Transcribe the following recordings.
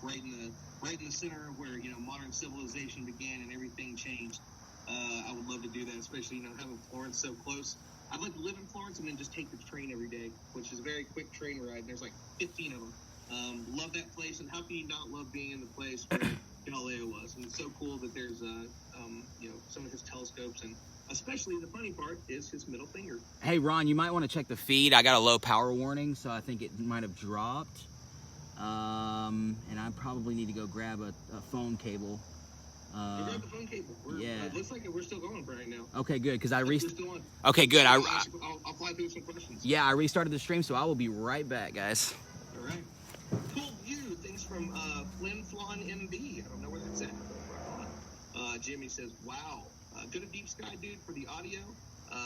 right in the center of where, you know, modern civilization began and everything changed. I would love to do that, especially, you know, having Florence so close. I'd like to live in Florence and then just take the train every day, which is a very quick train ride. There's like 15 of them. Love that place, and how can you not love being in the place where Galileo was? And it's so cool that there's, you know, some of his telescopes, and especially the funny part is his middle finger. Hey, Ron, you might want to check the feed. I got a low power warning, so I think it might have dropped. And I probably need to go grab a phone cable. Grab the phone cable. Yeah. It looks like we're still going right now. Okay, good, because Okay, good. I'll fly through some questions. Yeah, I restarted the stream, so I will be right back, guys. All right. Cool view. Thanks from Flynn Flon MB. I don't know where that's at. Jimmy says, wow. Good at Deep Sky, dude, for the audio.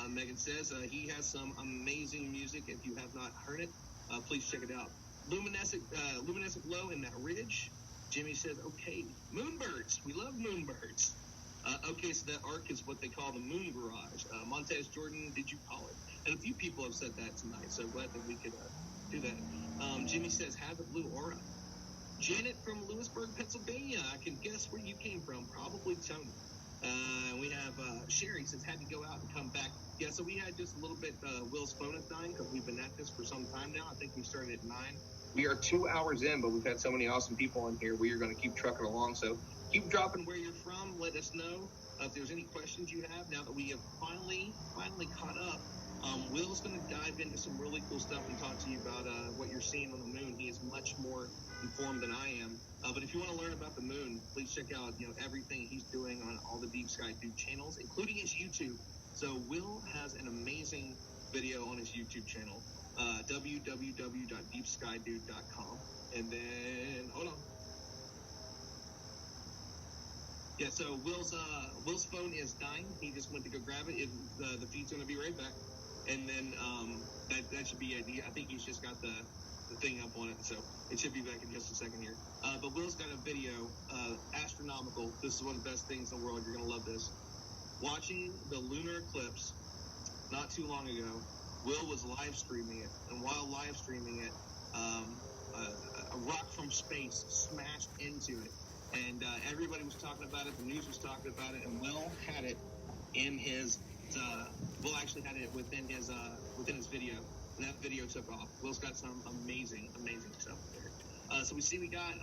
Megan says he has some amazing music. If you have not heard it, please check it out. Luminescent glow in that ridge. Jimmy says, okay, moonbirds. We love moonbirds. Okay, so that arc is what they call the moon garage. Montez Jordan, did you call it? And a few people have said that tonight, so glad that we could do that. Jimmy says, have the blue aura. Janet from Lewisburg, Pennsylvania. I can guess where you came from. Probably Tony. We have Sherry says, had to go out and come back. Yeah, so we had just a little bit, Will's phone is dying because we've been at this for some time now. I think we started at 9. We are 2 hours in, but we've had so many awesome people in here. We are going to keep trucking along. So keep dropping where you're from. Let us know if there's any questions you have. Now that we have finally caught up, Will's going to dive into some really cool stuff and talk to you about what you're seeing on the moon. He is much more informed than I am. But if you want to learn about the moon, please check out everything he's doing on all the Deep Sky Dude channels, including his YouTube. So Will has an amazing video on his YouTube channel. www.deepskydude.com. And then, hold on. Yeah, so Will's phone is dying. He just went to go grab it. The feed's going to be right back. And then that should be it. I think he's just got the thing up on it, so it should be back in just a second here. But Will's got a video, astronomical. This is one of the best things in the world. You're going to love this. Watching the lunar eclipse not too long ago, Will was live streaming it, and while live streaming it, a rock from space smashed into it, and everybody was talking about it. The news was talking about it, and Will had it in his. Will actually had it within his video, and that video took off. Will's got some amazing stuff there. So we got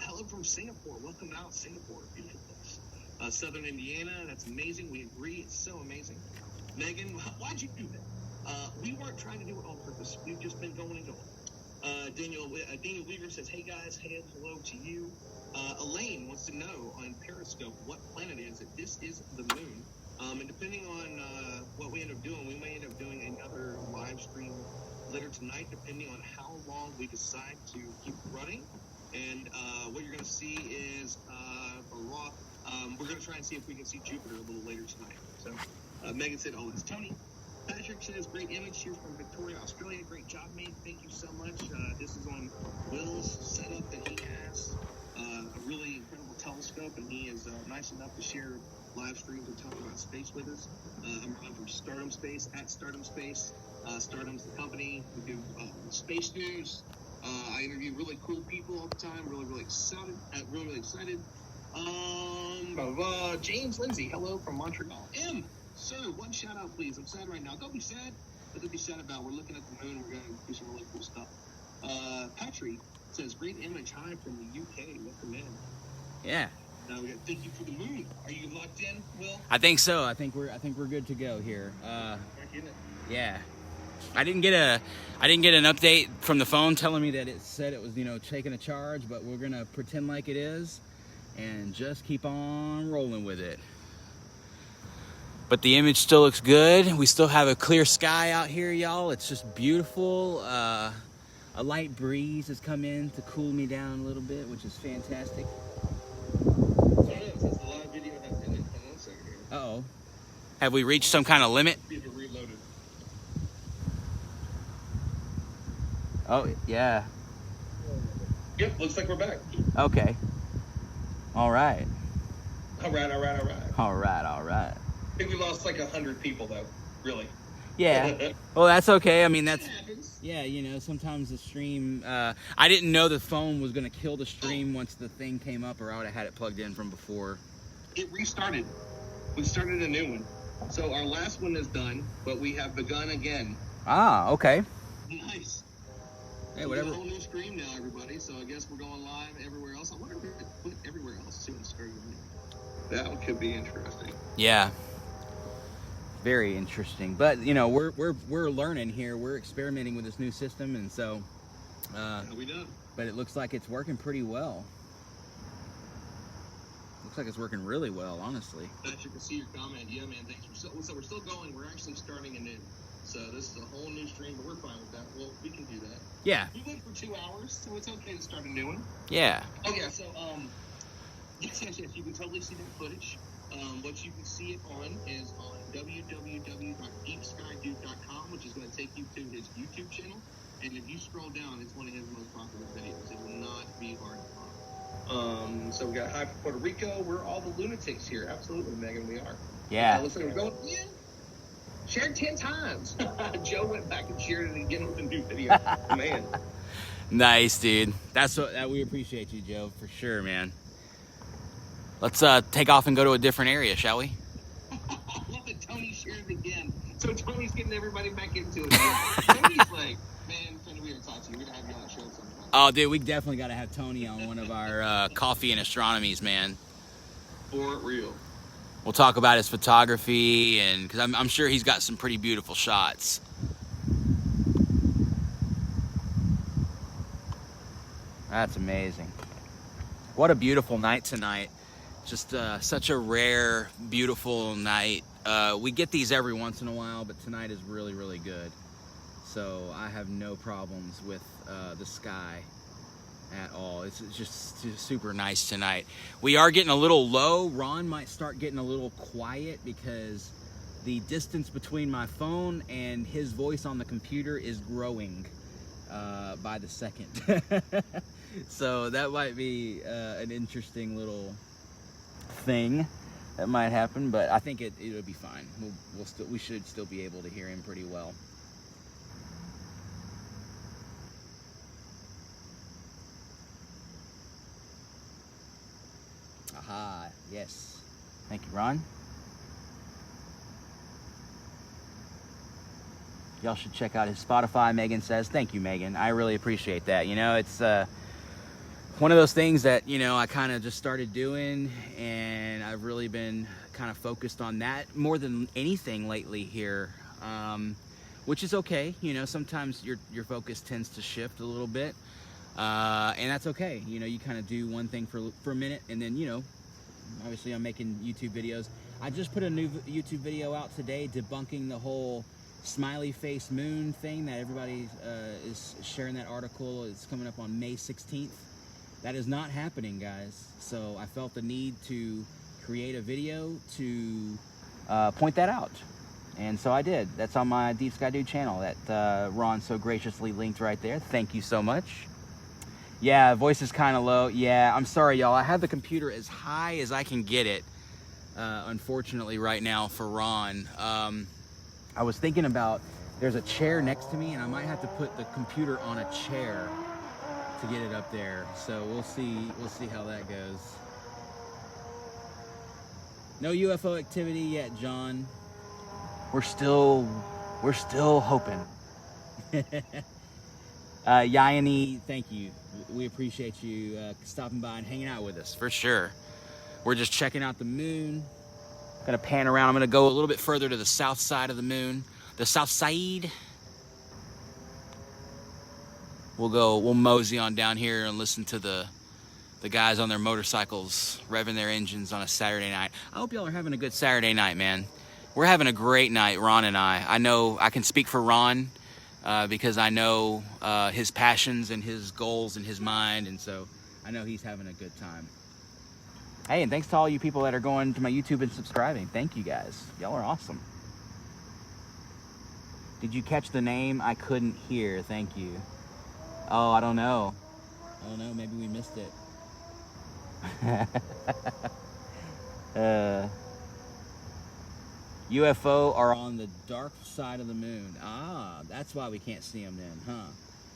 hello from Singapore. Welcome out, Singapore, beautiful place. Southern Indiana, that's amazing. We agree, it's so amazing. Megan, why'd you do that? We weren't trying to do it on purpose. We've just been going and going. Daniel Weaver says, hey guys, hey, hello to you. Elaine wants to know on Periscope what planet is it. This is the moon. And depending on what we end up doing, we may end up doing another live stream later tonight, depending on how long we decide to keep running. And what you're going to see is we're going to try and see if we can see Jupiter a little later tonight. So Megan said, oh, it's Tony. Patrick says, great image here from Victoria, Australia. Great job, mate. Thank you so much. This is on Will's setup that he has. A really incredible telescope, and he is nice enough to share live streams and talk about space with us. I'm Ron from Stardom Space, at Stardom Space. Stardom's the company. We do space news. I interview really cool people all the time. Really excited. James Lindsay, hello from Montreal. M, sir, one shout out, please. I'm sad right now. Don't be sad. But don't be sad about it. We're looking at the moon. We're going to do some really cool stuff. Patrick says, great image. Hi from the UK. Welcome in. Yeah. Now we got thank you for the moon. Are you locked in, Will? I think so. I think we're good to go here. Yeah. I didn't get an update from the phone telling me that it said it was, taking a charge, but we're gonna pretend like it is and just keep on rolling with it. But the image still looks good. We still have a clear sky out here, y'all. It's just beautiful. A light breeze has come in to cool me down a little bit, which is fantastic. Uh-oh. Have we reached some kind of limit? Oh, yeah. Yep, looks like we're back. Okay. All right. All right. All right. I think we lost like 100 people, though, really. Yeah. Well, that's okay. I mean, that's... It happens. Yeah, you know, sometimes the stream... I didn't know the phone was going to kill the stream once the thing came up, or I would have had it plugged in from before. It restarted. We started a new one. So our last one is done, but we have begun again. Ah, okay. Nice. Hey, So whatever. we have a whole new stream now, everybody. So I guess we're going live everywhere else. I wonder if we could put everywhere else too. That one could be interesting. Yeah. Very interesting. But, you know, we're learning here. We're experimenting with this new system, and so... we done. But it looks like it's working pretty well. Looks like it's working really well, honestly. You can see your comment. Yeah, man, thanks. So we're still going. We're actually starting anew. So this is a whole new stream, but we're fine with that. Well, we can do that. Yeah. We went for 2 hours, so it's okay to start a new one. Yeah. Oh, yeah, so, yes, you can totally see that footage. What you can see it on is on www.deepskydude.com, which is going to take you to his YouTube channel. And if you scroll down, it's one of his most popular videos. It will not be hard to find. So we got High Puerto Rico. We're all the lunatics here. Absolutely, Megan, we are. Yeah. Looks like we're going, yeah. Shared 10 times. Joe went back and shared it again with a new video. Man. Nice, dude. That's what we appreciate you, Joe, for sure, man. Let's take off and go to a different area, shall we? I love that Tony shared it again. So Tony's getting everybody back into it. Tony's like, man, Tony, we gotta talk to you. We're gonna have you on the show sometime. Oh, dude, we definitely got to have Tony on one of our coffee and astronomies, man. For real. We'll talk about his photography, and because I'm sure he's got some pretty beautiful shots. That's amazing. What a beautiful night tonight. Just such a rare, beautiful night. We get these every once in a while, but tonight is really, really good. So I have no problems with the sky at all. It's just super nice tonight. We are getting a little low. Ron might start getting a little quiet because the distance between my phone and his voice on the computer is growing by the second. So that might be an interesting little thing that might happen, but I think it'll be fine. We should still be able to hear him pretty well. Aha, yes. Thank you, Ron. Y'all should check out his Spotify, Megan says. Thank you, Megan. I really appreciate that. You know, it's one of those things that, you know, I kind of just started doing, and I've really been kind of focused on that more than anything lately here, which is okay. You know, sometimes your focus tends to shift a little bit, and that's okay. You know, you kind of do one thing for a minute, and then, you know, obviously I'm making YouTube videos. I just put a new YouTube video out today debunking the whole smiley face moon thing that everybody is sharing. That article is coming up on May 16th. That is not happening, guys. So I felt the need to create a video to point that out. And so I did. That's on my Deep Sky Dude channel that Ron so graciously linked right there. Thank you so much. Yeah, voice is kind of low. Yeah, I'm sorry, y'all. I have the computer as high as I can get it, unfortunately, right now for Ron. I was thinking about, there's a chair next to me, and I might have to put the computer on a chair to get it up there. So we'll see how that goes. No UFO activity yet, John. We're still hoping. Yayani, thank you. We appreciate you stopping by and hanging out with us, for sure. We're just checking out the moon. Gonna pan around. I'm gonna go a little bit further to the south side of the moon. The south side. We'll mosey on down here and listen to the guys on their motorcycles revving their engines on a Saturday night. I hope y'all are having a good Saturday night, man. We're having a great night, Ron and I. I know I can speak for Ron because I know his passions and his goals in his mind, and so I know he's having a good time. Hey, and thanks to all you people that are going to my YouTube and subscribing. Thank you, guys. Y'all are awesome. Did you catch the name? I couldn't hear. Thank you. Oh, I don't know. Maybe we missed it. UFO are on the dark side of the moon. Ah, that's why we can't see them then, huh?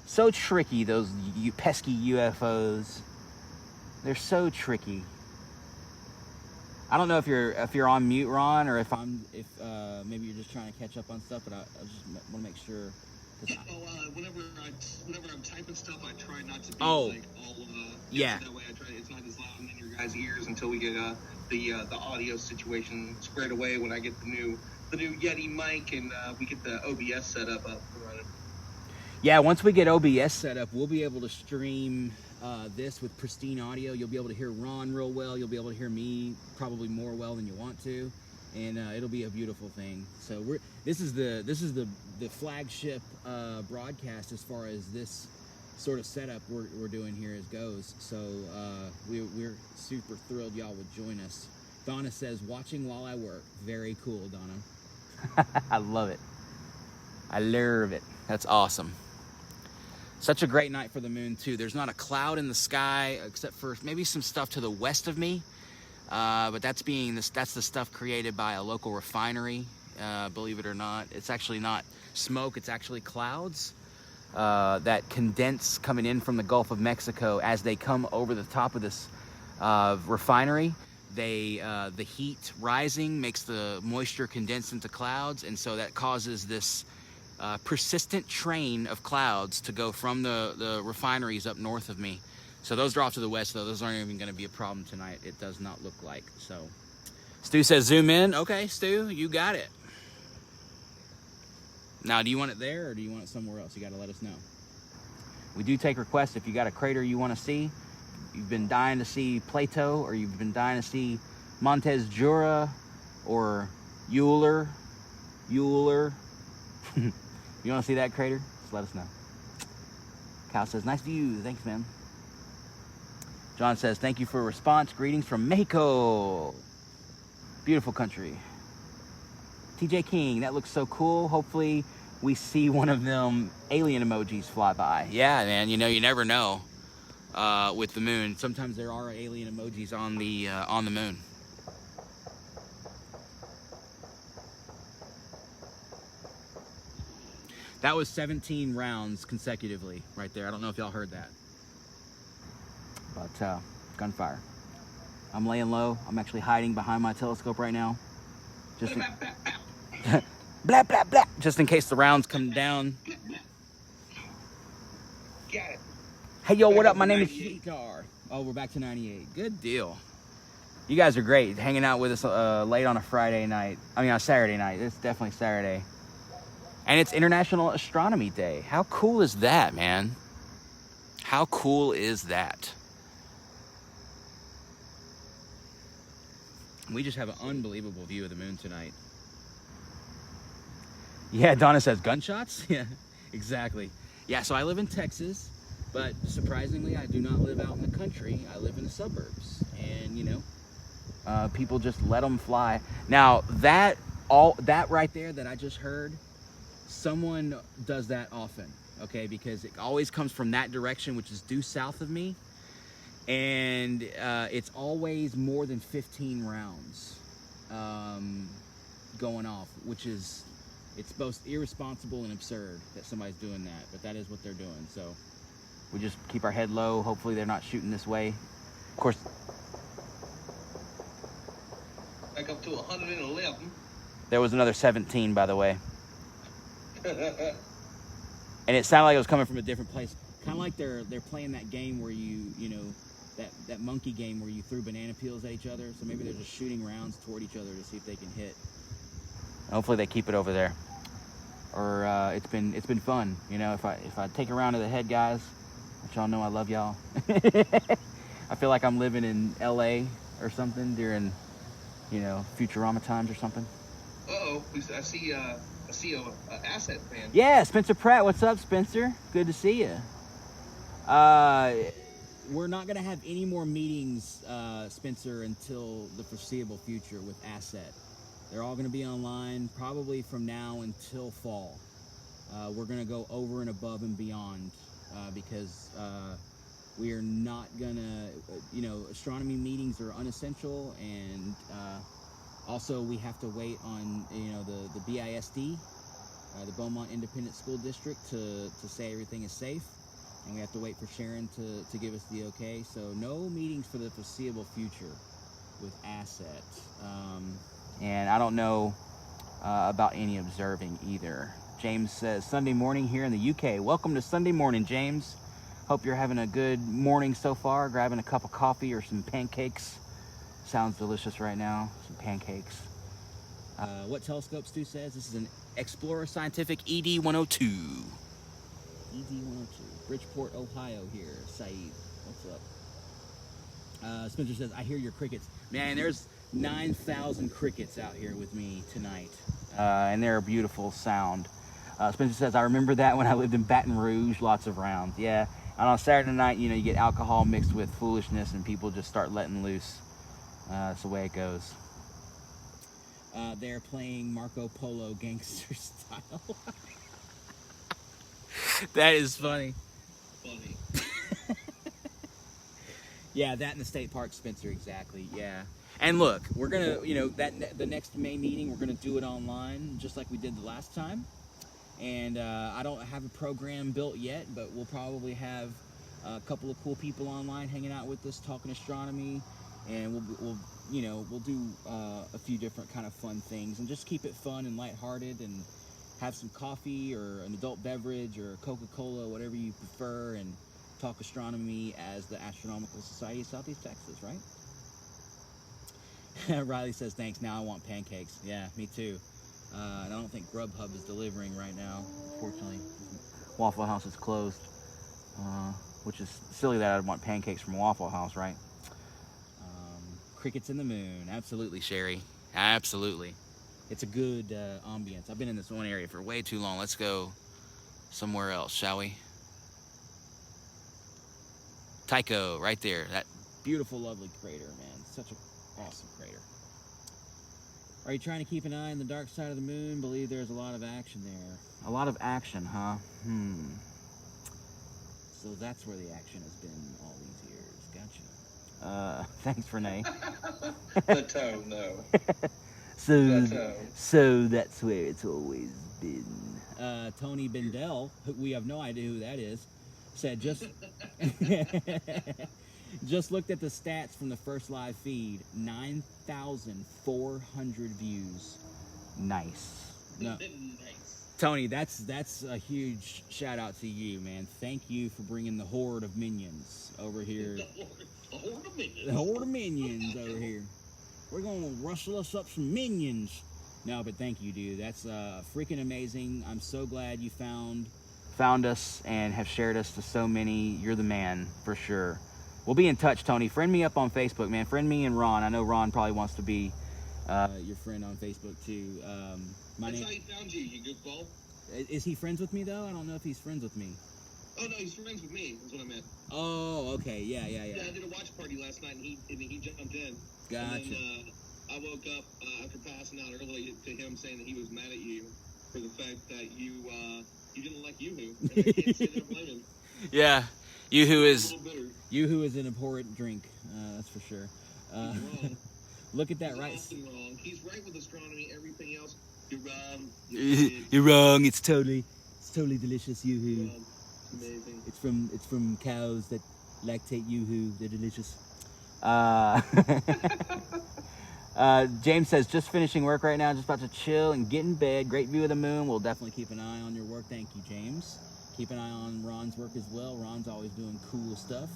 So tricky, those pesky UFOs. They're so tricky. I don't know if you're on mute, Ron, or if maybe you're just trying to catch up on stuff. But I just want to make sure. Whenever I'm typing stuff, I try not to be yeah. That way, it's not as loud in your guys' ears until we get the audio situation squared away. When I get the new Yeti mic and we get the OBS set up running. Yeah, once we get OBS set up, we'll be able to stream this with pristine audio. You'll be able to hear Ron real well. You'll be able to hear me probably more well than you want to, and it'll be a beautiful thing. So this is the flagship broadcast as far as this sort of setup we're doing here goes. So we're super thrilled y'all would join us. Donna says, watching while I work. Very cool, Donna. I love it. I love it. That's awesome. Such a great night for the moon too. There's not a cloud in the sky except for maybe some stuff to the west of me, but that's the stuff created by a local refinery. Believe it or not, it's actually not smoke. It's actually clouds that condense coming in from the Gulf of Mexico as they come over the top of this refinery. The heat rising makes the moisture condense into clouds, and so that causes this persistent train of clouds to go from the refineries up north of me. So those are off to the west, though. Those aren't even going to be a problem tonight. It does not look like. So Stu says zoom in. Okay, Stu, you got it. Now, do you want it there or do you want it somewhere else? You got to let us know. We do take requests. If you got a crater you want to see, you've been dying to see Plato, or you've been dying to see Montes Jura or Euler. You want to see that crater? Just let us know. Kyle says, nice view. Thanks, man. John says, thank you for a response. Greetings from Mexico. Beautiful country. TJ King, that looks so cool. Hopefully we see one of them alien emojis fly by. Yeah, man, you never know with the moon. Sometimes there are alien emojis on the moon. That was 17 rounds consecutively right there. I don't know if y'all heard that. But gunfire. I'm laying low. I'm actually hiding behind my telescope right now. Just blah, blah, blah. Just in case the rounds come down. Got it. Hey, yo, what up? My name is Sheetar. Oh, we're back to 98. Good deal. You guys are great. Hanging out with us late on a Friday night. I mean, on a Saturday night. It's definitely Saturday. And it's International Astronomy Day. How cool is that, man? How cool is that? We just have an unbelievable view of the moon tonight. Yeah, Donna says gunshots? Yeah, exactly. Yeah, so I live in Texas, but surprisingly, I do not live out in the country. I live in the suburbs. And, people just let them fly. Now, that right there that I just heard, someone does that often, okay? Because it always comes from that direction, which is due south of me. And it's always more than 15 rounds going off, which is, it's both irresponsible and absurd that somebody's doing that, but that is what they're doing. So we just keep our head low. Hopefully they're not shooting this way. Of course. Back up to 111. There was another 17, by the way. And it sounded like it was coming from a different place. Kind of like they're playing that game where that monkey game where you threw banana peels at each other. So maybe they're just shooting rounds toward each other to see if they can hit. Hopefully they keep it over there. Or it's been fun. If I take a round to the head, guys, let y'all know I love y'all. I feel like I'm living in LA or something during, Futurama times or something. Uh-oh, I see a asset fan. Yeah, Spencer Pratt. What's up, Spencer? Good to see you. We're not going to have any more meetings, Spencer, until the foreseeable future with Asset. They're all going to be online probably from now until fall. We're going to go over and above and beyond because we are not going to, astronomy meetings are unessential, and Also, we have to wait on the BISD, the Beaumont Independent School District, to say everything is safe, and we have to wait for Sharon to give us the okay. So no meetings for the foreseeable future with assets, and I don't know about any observing either. James says Sunday morning here in the UK. Welcome to Sunday morning, James. Hope you're having a good morning so far, grabbing a cup of coffee or some pancakes. Sounds delicious right now, some pancakes. What telescope Stu says? This is an Explorer Scientific ED-102. ED-102, Bridgeport, Ohio here. Saeed, what's up? Spencer says, I hear your crickets. Man, there's 9,000 crickets out here with me tonight, and they're a beautiful sound. Spencer says, I remember that when I lived in Baton Rouge, lots of rounds. Yeah, and on Saturday night, you get alcohol mixed with foolishness, and people just start letting loose. That's the way it goes. They're playing Marco Polo gangster style. That is funny. Funny. Yeah, that in the state park, Spencer, exactly. Yeah. And look, we're gonna, the next May meeting, we're gonna do it online, just like we did the last time. And I don't have a program built yet, but we'll probably have a couple of cool people online hanging out with us, talking astronomy, and we'll do a few different kind of fun things, and just keep it fun and lighthearted, and have some coffee or an adult beverage or Coca-Cola, whatever you prefer, and talk astronomy as the Astronomical Society of Southeast Texas, right? Riley says, thanks, now I want pancakes. Yeah, me too. And I don't think Grubhub is delivering right now, unfortunately. Waffle House is closed, which is silly that I'd want pancakes from Waffle House, right? Crickets in the moon, absolutely, Sherry, absolutely. It's a good ambience. I've been in this one area for way too long. Let's go somewhere else, shall we? Tycho, right there. That beautiful, lovely crater, man. Such an awesome crater. Are you trying to keep an eye on the dark side of the moon? Believe there's a lot of action there. A lot of action, huh? So that's where the action has been all these years. Gotcha. Thanks, Renee. The toe, no. So that's where it's always been. Tony Bendel, we have no idea who that is, said just looked at the stats from the first live feed. 9,400 views. Nice. No. Nice. Tony, that's a huge shout out to you, man. Thank you for bringing the horde of minions over here. The horde of minions. The horde of minions over here. We're gonna rustle us up some minions. No, but thank you, dude. That's freaking amazing. I'm so glad you found us and have shared us to so many. You're the man, for sure. We'll be in touch, Tony. Friend me up on Facebook, man. Friend me and Ron. I know Ron probably wants to be your friend on Facebook, too. That's how he found you, you goofball. Is he friends with me, though? I don't know if he's friends with me. Oh, no, he's friends with me, is what I meant. Oh, okay. Yeah. Yeah, I did a watch party last night, and he jumped in. Gotcha. And then I woke up after passing out early to him saying that he was mad at you for the fact that you didn't like Yoo-Hoo. And I can't say that I blame him. Yeah. Yoo-Hoo is an abhorrent drink, that's for sure. Wrong. Look at that, He's right? often wrong. He's right with astronomy. Everything else, you're wrong. You're wrong. It's totally delicious Yoo-Hoo. Amazing. It's from cows that lactate Yoo-Hoo. They're delicious. James says, just finishing work right now, just about to chill and get in bed. Great view of the moon. We'll definitely keep an eye on your work. Thank you, James. Keep an eye on Ron's work as well. Ron's always doing cool stuff.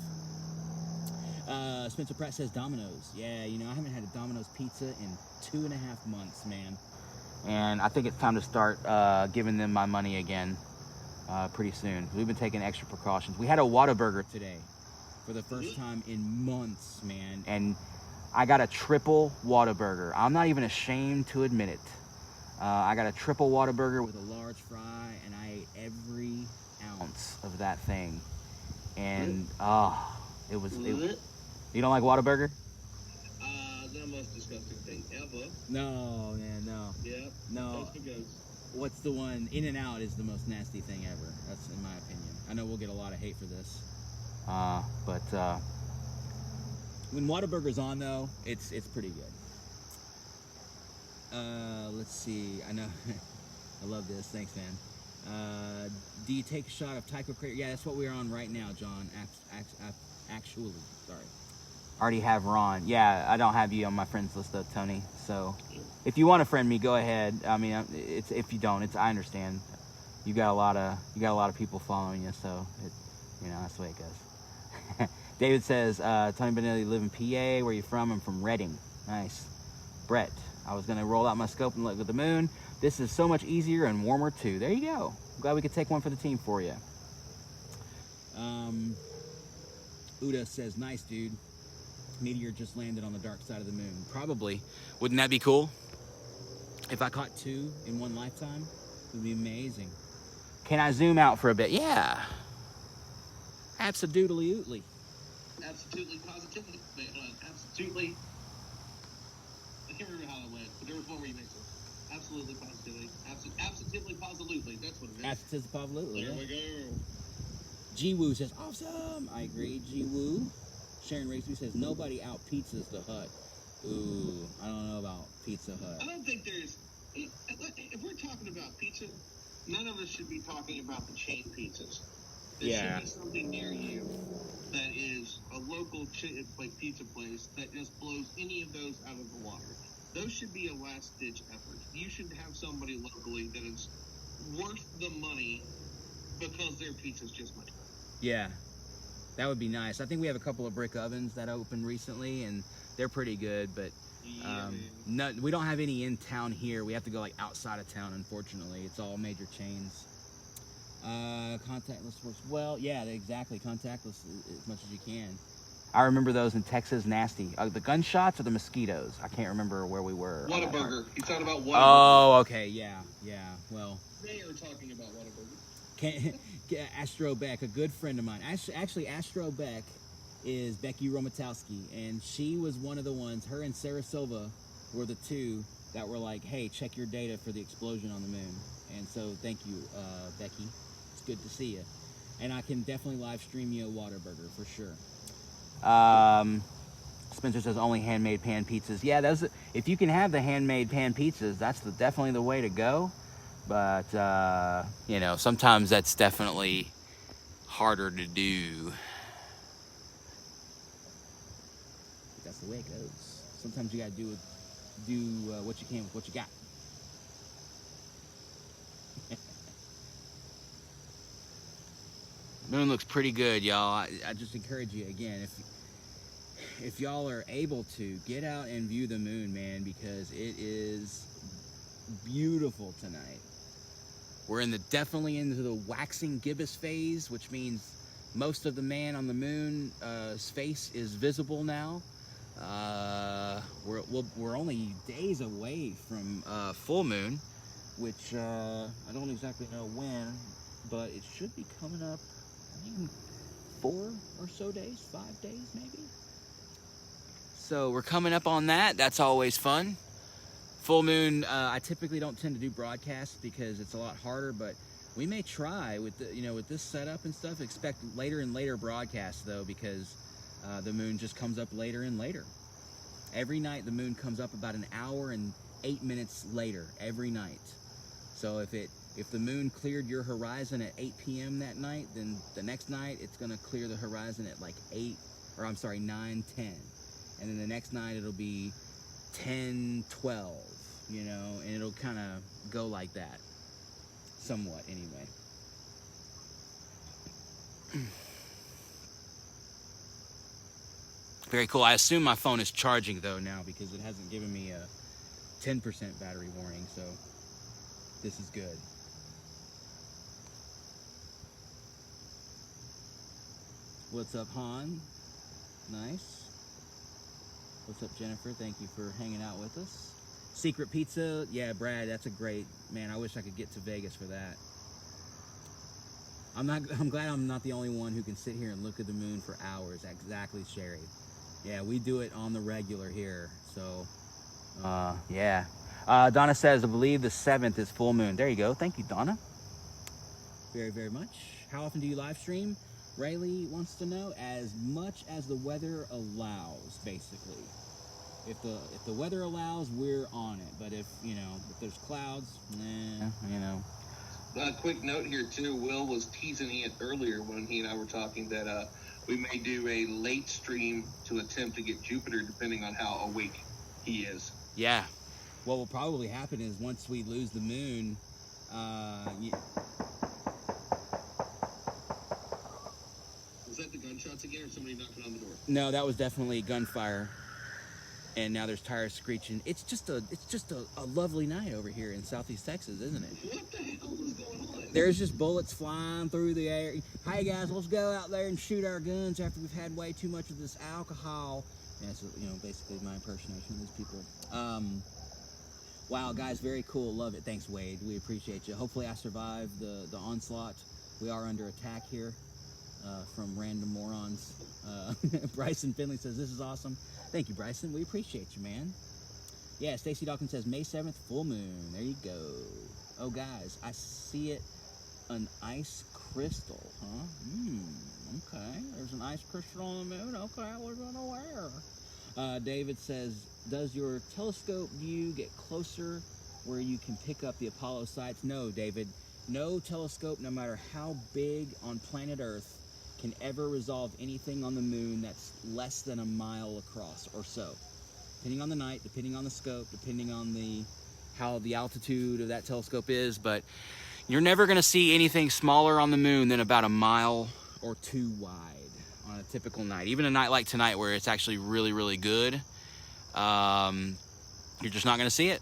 Spencer Pratt says Domino's. Yeah, I haven't had a Domino's pizza in 2.5 months, man. And I think it's time to start giving them my money again pretty soon. We've been taking extra precautions. We had a Whataburger today for the first time in months, man. And I got a triple Whataburger. I'm not even ashamed to admit it. I got a triple Whataburger with a large fry, and I ate every ounce of that thing. And it was. You don't like Whataburger? The most disgusting thing ever. No, man, no. Yep. No. What's the one? In-N-Out is the most nasty thing ever. That's in my opinion. I know we'll get a lot of hate for this. But when Whataburger's on, though, it's pretty good. Let's see. I know. I love this. Thanks, man. Do you take a shot of Tycho Crater? Yeah, that's what we're on right now, John. Actually, sorry. Already have Ron. Yeah, I don't have you on my friends list though, Tony. So, if you want to friend me, go ahead. I mean, it's if you don't, I understand. You got a lot of people following you, so that's the way it goes. David says, Tony Benelli, live in PA. Where you from? I'm from Reading. Nice. Brett, I was gonna roll out my scope and look at the moon. This is so much easier and warmer too. There you go. I'm glad we could take one for the team for you. Uda says, nice, dude. Meteor just landed on the dark side of the moon. Probably. Wouldn't that be cool? If I caught 2 in one lifetime, it would be amazing. Can I zoom out for a bit? Yeah. Absolutely. Absolutely, positively. Absolutely. I can't remember how it went, but there was one where you mixed it. Absolutely, positively. Absolutely, positively. That's what it is. Absolutely, positively. There we go. G-Woo says, awesome. I agree, G-Woo. Sharon Racey says, nobody out pizzas the Hut. Ooh, I don't know about Pizza Hut. I don't think there's... If we're talking about pizza, none of us should be talking about the chain pizzas. There should be something near you that is a local pizza place that just blows any of those out of the water. Those should be a last-ditch effort. You should have somebody locally that is worth the money because their pizza's just much better. Yeah, that would be nice. I think we have a couple of brick ovens that opened recently, and they're pretty good, but we don't have any in town here. We have to go like outside of town, unfortunately. It's all major chains. Contactless works well. Yeah, exactly. Contactless as much as you can. I remember those in Texas, nasty. The gunshots or the mosquitoes? I can't remember where we were. Whataburger. He's talking about Whataburger. Oh, okay. Yeah. Well, they are talking about Whataburger. Astro Beck, a good friend of mine. Actually, Astro Beck is Becky Romatowski, and she was one of the ones, her and Sarah Silva were the two that were like, hey, check your data for the explosion on the moon. And so thank you, Becky. It's good to see you. And I can definitely live stream you a Whataburger for sure. Spencer says only handmade pan pizzas. Yeah, those. If you can have the handmade pan pizzas, that's definitely the way to go. But sometimes that's definitely harder to do. That's the way it goes. Sometimes you gotta do what you can with what you got. Moon looks pretty good, y'all. I just encourage you again, if y'all are able to, get out and view the moon, man, because it is beautiful tonight. We're definitely into the waxing gibbous phase, which means most of the man on the moon's face is visible now. We're only days away from full moon, which I don't exactly know when, but it should be coming up. I think 4 or so days, 5 days maybe. So we're coming up on that. That's always fun. Full moon, I typically don't tend to do broadcasts because it's a lot harder, but we may try with with this setup and stuff. Expect later and later broadcasts though, because the moon just comes up later and later. Every night the moon comes up about an hour and 8 minutes later every night. So if the moon cleared your horizon at 8 p.m. that night, then the next night it's gonna clear the horizon at like 9, 10. And then the next night it'll be 10, 12, and it'll kind of go like that. Somewhat, anyway. Very cool. I assume my phone is charging, though, now, because it hasn't given me a 10% battery warning, so this is good. What's up, Han? Nice. What's up, Jennifer? Thank you for hanging out with us. Secret Pizza, yeah, Brad, that's a great, man, I wish I could get to Vegas for that. I'm glad I'm not the only one who can sit here and look at the moon for hours. Exactly, Sherry. Yeah, we do it on the regular here, so, yeah. Donna says, I believe the 7th is full moon. There you go. Thank you, Donna. Very, very much. How often do you live stream? Rayleigh wants to know, as much as the weather allows, basically. if the weather allows, we're on it. But if there's clouds, Quick note here too. Will was teasing it earlier when he and I were talking that we may do a late stream to attempt to get Jupiter, depending on how awake he is. Yeah. What will probably happen is once we lose the moon, Was that the gunshots again, or somebody knocking on the door? No, that was definitely gunfire. And now there's tires screeching. It's just a lovely night over here in Southeast Texas, isn't it? What the hell is going on? There's just bullets flying through the air. Hey guys, let's go out there and shoot our guns after we've had way too much of this alcohol. Yeah, so, basically my impersonation of these people. Wow, guys, very cool. Love it. Thanks, Wade. We appreciate you. Hopefully I survive the onslaught. We are under attack here from random morons. Bryson Finley says, this is awesome. Thank you, Bryson. We appreciate you, man. Yeah, Stacy Dawkins says, May 7th, full moon. There you go. Oh, guys, I see it. An ice crystal, huh? Okay. There's an ice crystal on the moon. Okay, we're gonna where? David says, does your telescope view get closer where you can pick up the Apollo sites? No, David. No telescope, no matter how big on planet Earth, can ever resolve anything on the moon that's less than a mile across or so. Depending on the night, depending on the scope, depending on how the altitude of that telescope is, but you're never gonna see anything smaller on the moon than about a mile or two wide on a typical night. Even a night like tonight where it's actually really, really good, you're just not gonna see it.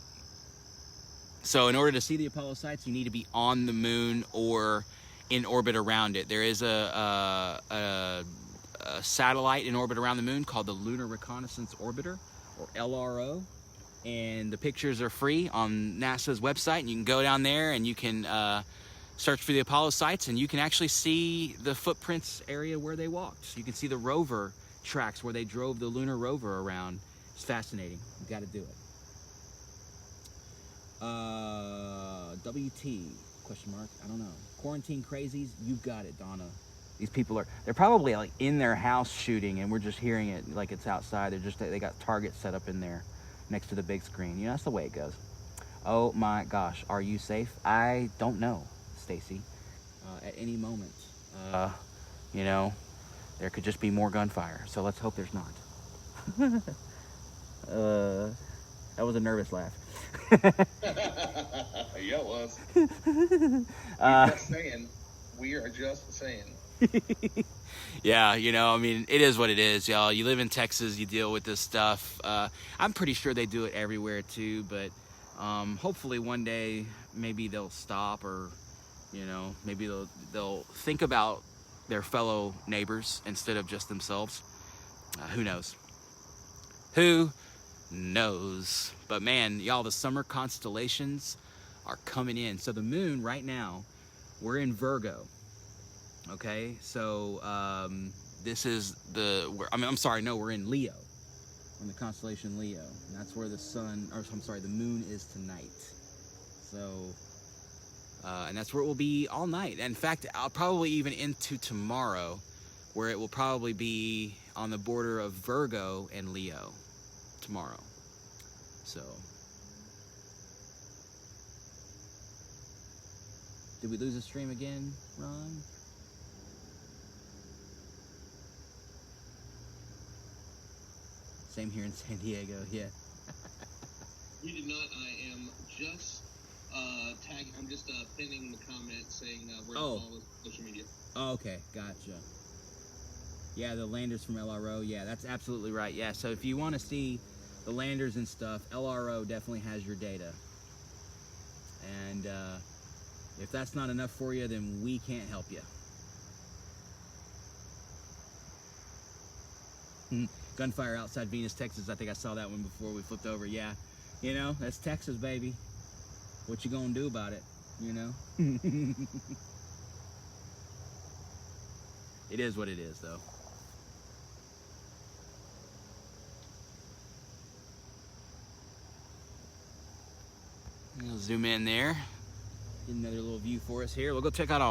So in order to see the Apollo sites, you need to be on the moon or in orbit around it. There is a satellite in orbit around the moon called the Lunar Reconnaissance Orbiter, or LRO, and the pictures are free on NASA's website, and you can go down there and you can search for the Apollo sites, and you can actually see the footprints area where they walked. So you can see the rover tracks where they drove the lunar rover around. It's fascinating. You got to do it. WT question mark, I don't know. Quarantine crazies, you got it, Donna. These people they're probably like in their house shooting, and we're just hearing it like it's outside. They got targets set up in there next to the big screen. That's the way it goes. Oh my gosh, are you safe? I don't know, Stacy. At any moment, there could just be more gunfire. So let's hope there's not. That was a nervous laugh. Yeah, it was. We're just saying. We are just saying. Yeah, it is what it is, y'all. You live in Texas, you deal with this stuff. I'm pretty sure they do it everywhere too, but hopefully one day maybe they'll stop, or maybe they'll think about their fellow neighbors instead of just themselves. Who knows? Who knows? But man, y'all, the summer constellations are coming in. So the moon right now, we're in Virgo. Okay, so this is we're in Leo, in the constellation Leo, and that's where the moon is tonight. So, and that's where it will be all night. In fact, I'll probably even into tomorrow, where it will probably be on the border of Virgo and Leo tomorrow. So, did we lose a stream again, Ron? Same here in San Diego, yeah. We did not. I am just tagging. I'm just pinning the comment saying we're on all social media. Oh, okay, gotcha. Yeah, the landers from LRO. Yeah, that's absolutely right. Yeah, so if you want to see the landers and stuff, LRO definitely has your data. And if that's not enough for you, then we can't help you. Gunfire outside Venus, Texas. I think I saw that one before we flipped over. Yeah, that's Texas, baby. What you gonna do about it? It is what it is, though. I'll zoom in there. Get another little view for us here. We'll go check up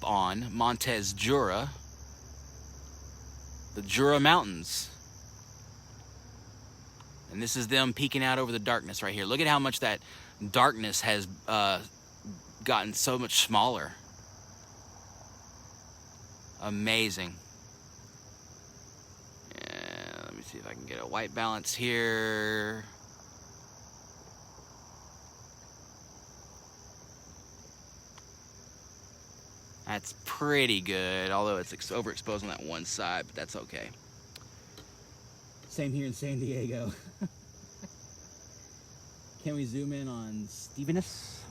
on Montes Jura. The Jura Mountains. And this is them peeking out over the darkness right here. Look at how much that darkness has gotten so much smaller. Amazing. And let me see if I can get a white balance here. That's pretty good, although it's overexposed on that one side, but that's okay. Same here in San Diego. Can we zoom in on Stevenus?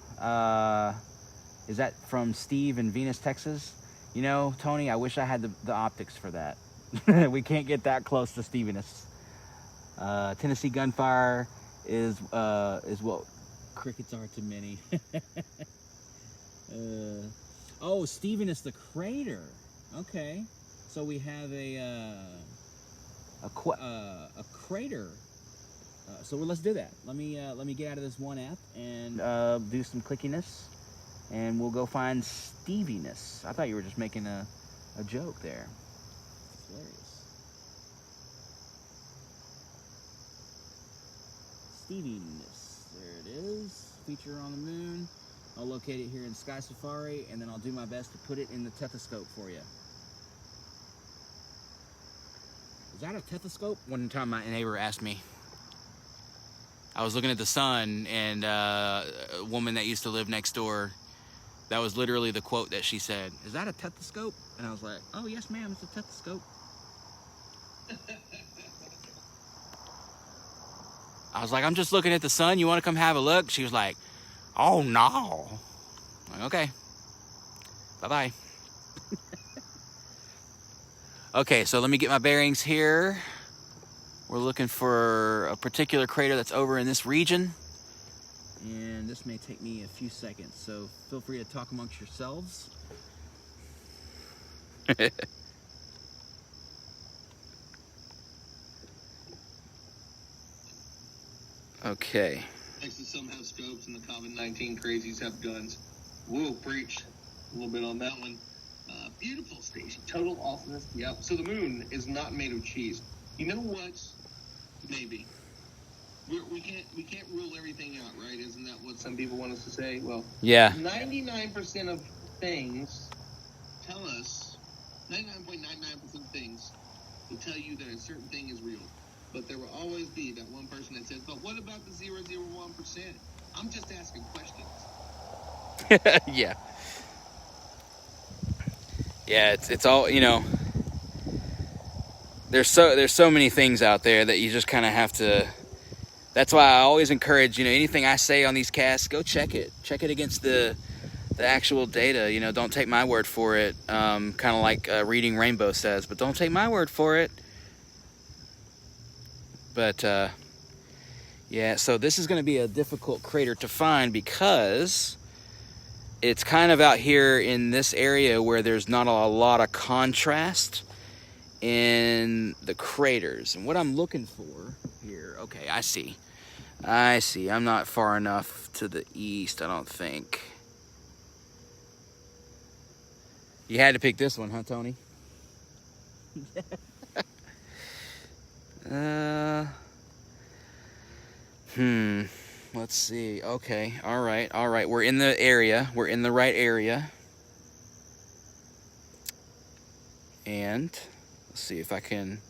Is that from Steve in Venus, Texas? You know, Tony, I wish I had the optics for that. We can't get that close to Stevenus. Tennessee gunfire is what crickets are to many. Oh, Stevenus the crater. Okay, so we have a crater. So let's do that. Let me get out of this one app and do some clickiness, and we'll go find Steviness. I thought you were just making a joke there. It's hilarious. Steviness. There it is. Feature on the moon. I'll locate it here in Sky Safari, and then I'll do my best to put it in the tethoscope for you. Is that a tethoscope? One time my neighbor asked me. I was looking at the sun, and a woman that used to live next door, that was literally the quote that she said. Is that a tethoscope? And I was like, oh, yes, ma'am, it's a tethoscope. I was like, I'm just looking at the sun. You want to come have a look? She was like, oh, no. I'm like, okay. Bye-bye. Okay, so let me get my bearings here. We're looking for a particular crater that's over in this region. And this may take me a few seconds, so feel free to talk amongst yourselves. Okay. Texas some have scopes, and the COVID-19 crazies have guns. Whoa, preach. A little bit on that one. Beautiful station. Total awesomeness. Yep. So the moon is not made of cheese. You know what? Maybe. We can't rule everything out, right? Isn't that what some people want us to say? Well, yeah. 99% of things tell us, 99.99% of things will tell you that a certain thing is real. But there will always be that one person that says, but what about the 0.001%? I'm just asking questions. Yeah. Yeah, it's all, you know, there's so many things out there that you just kind of have to. That's why I always encourage, you know, anything I say on these casts, go check it against the actual data. You know, don't take my word for it. Kind of like Reading Rainbow says, but don't take my word for it. But yeah, so this is going to be a difficult crater to find because it's kind of out here in this area where there's not a lot of contrast in the craters. And what I'm looking for here, okay, I see. I'm not far enough to the east, I don't think. You had to pick this one, huh, Tony? Let's see. Okay, all right. We're in the area. We're in the right area. And let's see if I can.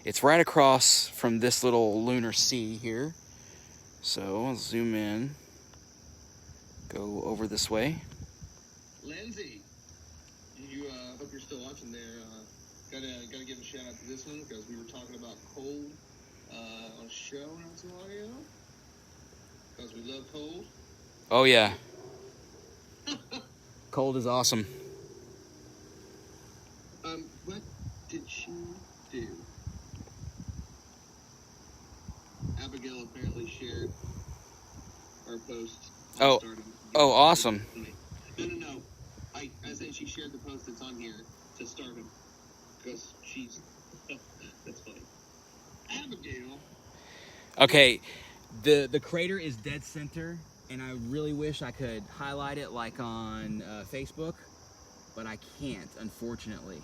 It's right across from this little lunar sea here. So I'll zoom in. Go over this way. Lindsay, you hope you're still watching there. Gotta give a shout out to this one because we were talking about cold on a show not too long ago. Because we love cold. Oh yeah. Cold is awesome. What did she do? Abigail apparently shared our post. Oh, awesome. No. I said she shared the post that's on here to Stardom. Because she's... that's funny. Abigail. Okay, the crater is dead center, and I really wish I could highlight it like on Facebook, but I can't, unfortunately.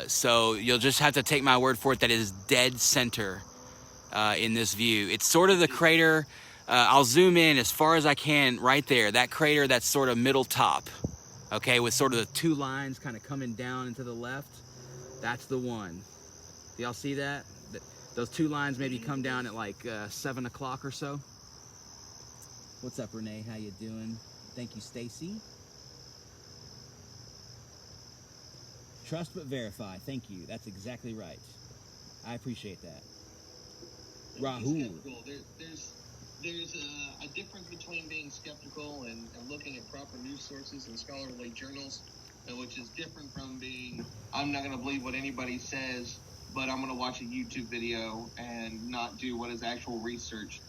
So you'll just have to take my word for it that it is dead center. in this view. It's sort of the crater. I'll zoom in as far as I can right there. That crater that's sort of middle top, okay, with sort of the two lines kind of coming down into the left. That's the one. Do y'all see that? Those two lines maybe come down at like 7 o'clock or so. What's up, Renee? How you doing? Thank you, Stacy. Trust but verify. Thank you. That's exactly right. I appreciate that. Rahul. There's a difference between being skeptical and looking at proper news sources and scholarly journals, which is different from being, I'm not going to believe what anybody says, but I'm going to watch a YouTube video and not do what is actual research.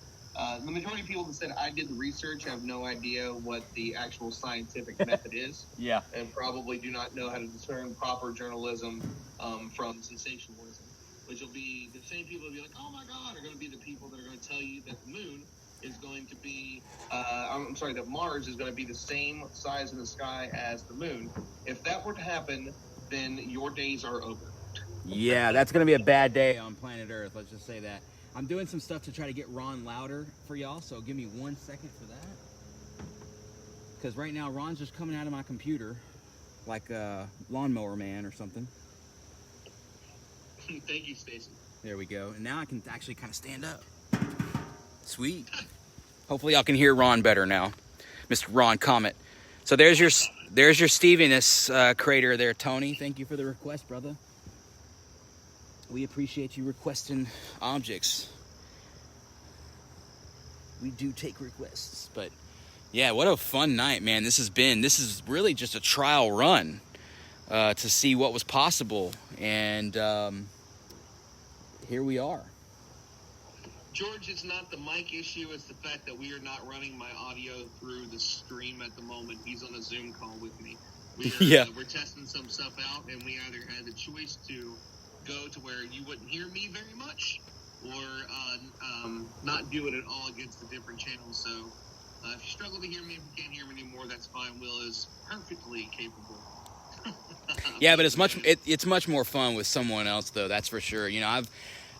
The majority of people that said I did the research have no idea what the actual scientific method is. Yeah. And probably do not know how to discern proper journalism from sensationalism, which will be the same people that be like, oh my God, are going to be the people that are going to tell you that the moon is going to be, that Mars is going to be the same size in the sky as the moon. If that were to happen, then your days are over. Yeah, that's going to be a bad day on planet Earth. Let's just say that. I'm doing some stuff to try to get Ron louder for y'all, so give me 1 second for that. Because right now, Ron's just coming out of my computer like a lawnmower man or something. Thank you, Stacy. There we go. And now I can actually kind of stand up. Sweet. Hopefully y'all can hear Ron better now. Mr. Ron Comet. So there's your Stevenus crater there, Tony. Thank you for the request, brother. We appreciate you requesting objects. We do take requests, but yeah, what a fun night, man. This is really just a trial run to see what was possible, and here we are. George, it's not the mic issue, it's the fact that we are not running my audio through the stream at the moment. He's on a Zoom call with me. We're testing some stuff out, and we either had the choice to go to where you wouldn't hear me very much, or not do it at all against the different channels. So if you struggle to hear me, if you can't hear me anymore, that's fine. Will is perfectly capable. Yeah, but it's much more fun with someone else, though. That's for sure. You know,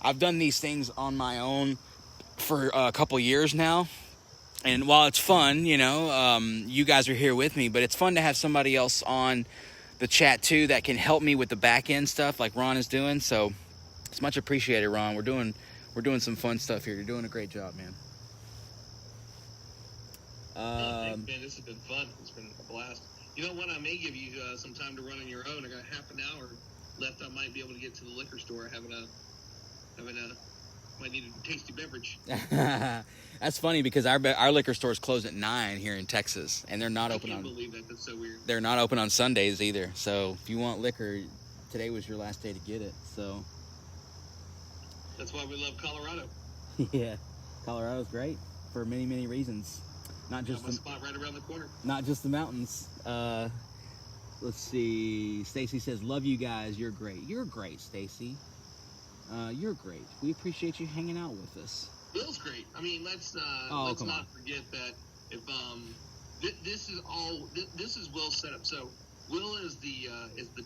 I've done these things on my own for a couple years now, and while it's fun, you know, you guys are here with me, but it's fun to have somebody else on the chat too that can help me with the back end stuff like Ron is doing. So it's much appreciated, Ron. We're doing some fun stuff here. You're doing a great job, man. Man, this has been fun. It's been a blast. You know what? I may give you some time to run on your own. I got half an hour left. I might be able to get to the liquor store might need a tasty beverage. That's funny because our liquor stores close at 9 here in Texas, and they're not open on. I can't believe that. That's so weird. They're not open on Sundays either. So if you want liquor, today was your last day to get it. So that's why we love Colorado. Yeah, Colorado's great for many, many reasons. Not just the spot right around the corner. Not just the mountains. Let's see. Stacy says, "Love you guys. You're great. You're great, Stacy. You're great. We appreciate you hanging out with us." Will's great. I mean, let's not forget that if this is Will's setup. So Will is the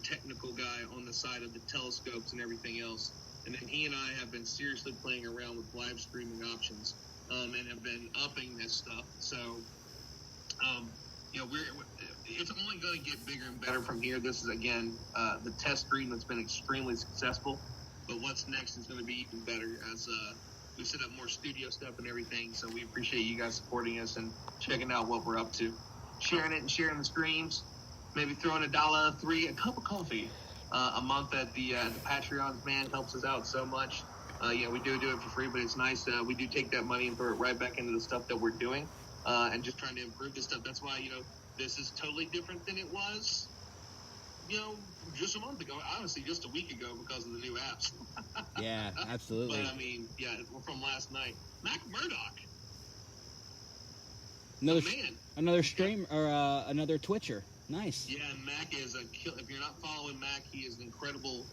technical guy on the side of the telescopes and everything else, and then he and I have been seriously playing around with live streaming options, and have been upping this stuff. So, you know, it's only going to get bigger and better from here. This is again the test stream that's been extremely successful. But what's next is going to be even better as we set up more studio stuff and everything. So we appreciate you guys supporting us and checking out what we're up to. Sharing it and sharing the streams. Maybe throwing $1.03 a cup of coffee a month at the Patreons, man, helps us out so much. We do it for free, but it's nice. We do take that money and throw it right back into the stuff that we're doing and just trying to improve this stuff. That's why, you know, this is totally different than it was, you know, just a month ago, honestly, just a week ago because of the new apps. Yeah, absolutely. But I mean, yeah, from last night. Mac Murdoch. Another stream or another Twitcher. Nice. Yeah, Mac is a kill. If you're not following Mac, he is an incredible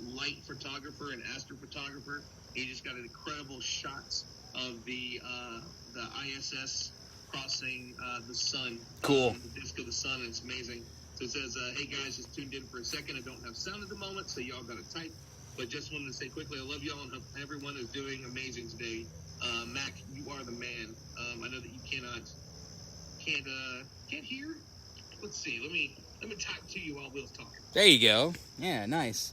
light photographer and astrophotographer. He just got incredible shots of the ISS crossing the sun. Cool. The disk of the sun. It's amazing. So it says, hey guys, just tuned in for a second. I don't have sound at the moment, so y'all got to type. But just wanted to say quickly, I love y'all and hope everyone is doing amazing today. Mac, you are the man. I know that you can't hear. Let's see. Let me talk to you while Will's talking. There you go. Yeah, nice.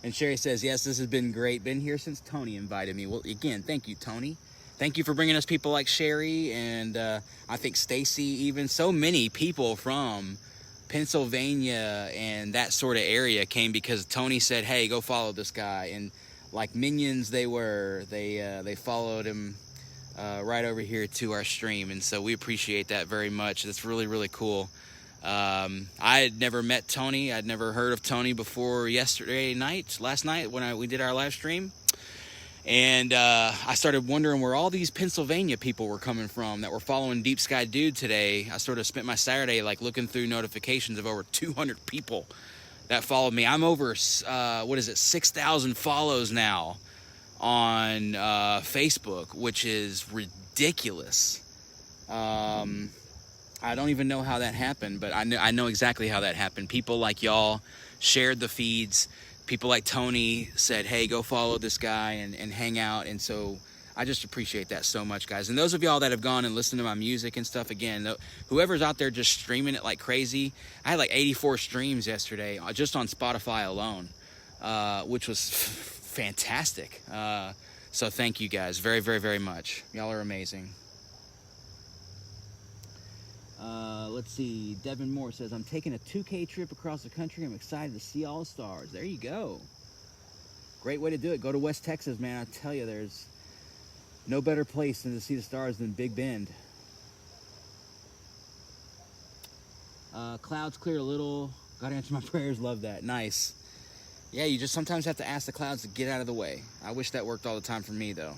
And Sherry says, yes, this has been great. Been here since Tony invited me. Well, again, thank you, Tony. Thank you for bringing us people like Sherry and I think Stacy, even so many people from Pennsylvania and that sort of area came because Tony said, hey, go follow this guy. And like minions they followed him right over here to our stream. And so we appreciate that very much. That's really, really cool. I had never met Tony. I'd never heard of Tony before last night when we did our live stream. And I started wondering where all these Pennsylvania people were coming from that were following Deep Sky Dude today. I sort of spent my Saturday like looking through notifications of over 200 people that followed me. I'm over 6,000 follows now on Facebook, which is ridiculous. I don't even know how that happened, but I know exactly how that happened. People like y'all shared the feeds. People like Tony said, hey, go follow this guy and hang out. And so I just appreciate that so much, guys. And those of y'all that have gone and listened to my music and stuff, again, whoever's out there just streaming it like crazy. I had like 84 streams yesterday just on Spotify alone, which was fantastic. So thank you guys very, very, very much. Y'all are amazing. Let's see. Devin Moore says, I'm taking a 2K trip across the country. I'm excited to see all the stars. There you go. Great way to do it. Go to West Texas, man. I tell you, there's no better place than to see the stars than Big Bend. Clouds clear a little. Gotta answer my prayers. Love that. Nice. Yeah, you just sometimes have to ask the clouds to get out of the way. I wish that worked all the time for me, though.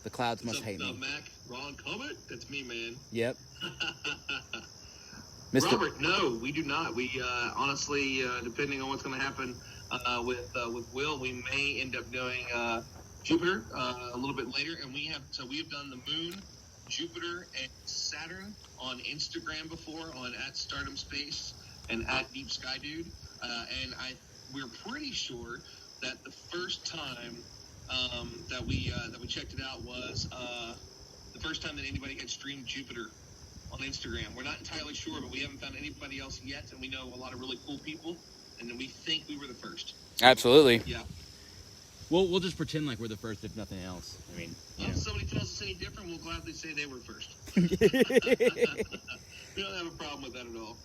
The clouds must hate me. Mac, Ron Comet? That's me, man. Yep. Robert, no, we do not. We honestly, depending on what's going to happen with Will, we may end up doing Jupiter a little bit later. And we have done the Moon, Jupiter, and Saturn on Instagram before, on @Stardom Space and @Deep Sky Dude. And we're pretty sure that the first time that we checked it out was the first time that anybody had streamed Jupiter on Instagram. We're not entirely sure, but we haven't found anybody else yet, and we know a lot of really cool people, and then we think we were the first. Absolutely. Yeah. We'll just pretend like we're the first, if nothing else. I mean, if somebody tells us any different, we'll gladly say they were first. We don't have a problem with that at all.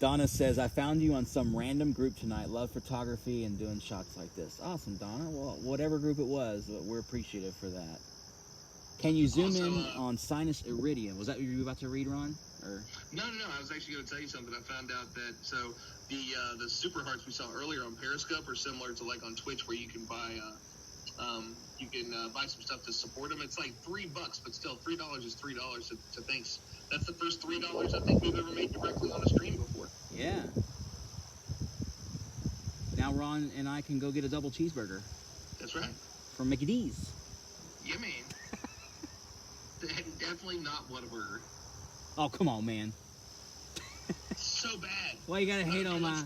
Donna says, I found you on some random group tonight. Love photography and doing shots like this. Awesome, Donna. Well, whatever group it was, we're appreciative for that. Can you zoom in on sinus iridium? Was that what you were about to read, Ron? Or? No. I was actually going to tell you something. I found out that the super hearts we saw earlier on Periscope are similar to like on Twitch, where you can buy buy some stuff to support them. It's like $3, but still $3 is $3. So thanks. That's the first $3 I think we've ever made directly on a stream before. Yeah. Now Ron and I can go get a double cheeseburger. That's right. From Mickey D's. Yeah, man. Definitely not Whataburger. Oh, come on, man. So bad. Why you gotta hate on my...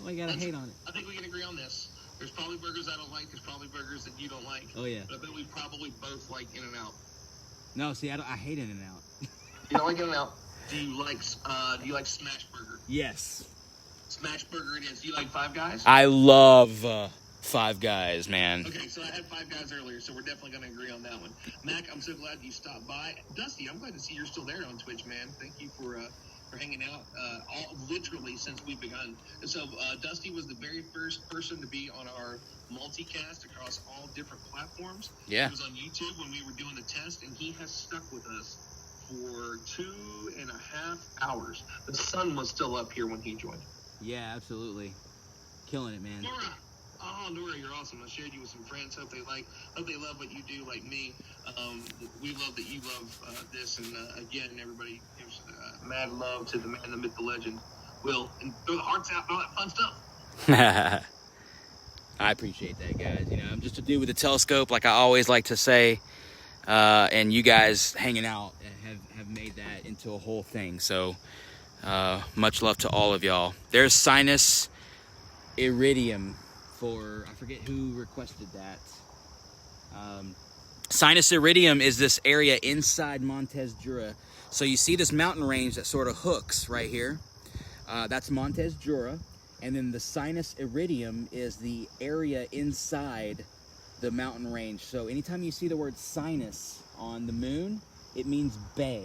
Why you gotta hate on it? I think we can agree on this. There's probably burgers I don't like. There's probably burgers that you don't like. Oh, yeah. But I bet we probably both like In-N-Out. No, see, I hate In-N-Out. You don't like In-N-Out? Do you like Smash Burger? Yes. Smash Burger it is. Do you like Five Guys? I love Five Guys, man. Okay, so I had Five Guys earlier, so we're definitely going to agree on that one. Mac, I'm so glad you stopped by. Dusty, I'm glad to see you're still there on Twitch, man. Thank you for hanging out literally since we've begun. And so Dusty was the very first person to be on our multicast across all different platforms. Yeah. He was on YouTube when we were doing the test, and he has stuck with us for 2.5 hours. The sun was still up here when he joined. Yeah, absolutely. Killing it, man. Nora! Oh, Nora, you're awesome. I shared you with some friends. Hope they love what you do like me. We love that you love this. And again, everybody gives mad love to the man, the myth, the legend, Will. And throw the hearts out and all that fun stuff. I appreciate that, guys. You know, I'm just a dude with a telescope, like I always like to say. And you guys hanging out have made that into a whole thing. So much love to all of y'all. There's sinus iridium for, I forget who requested that. Sinus Iridium is this area inside Montes Jura. So you see this mountain range that sort of hooks right here. That's Montes Jura. And then the Sinus Iridium is the area inside the mountain range. So anytime you see the word sinus on the moon, it means bay,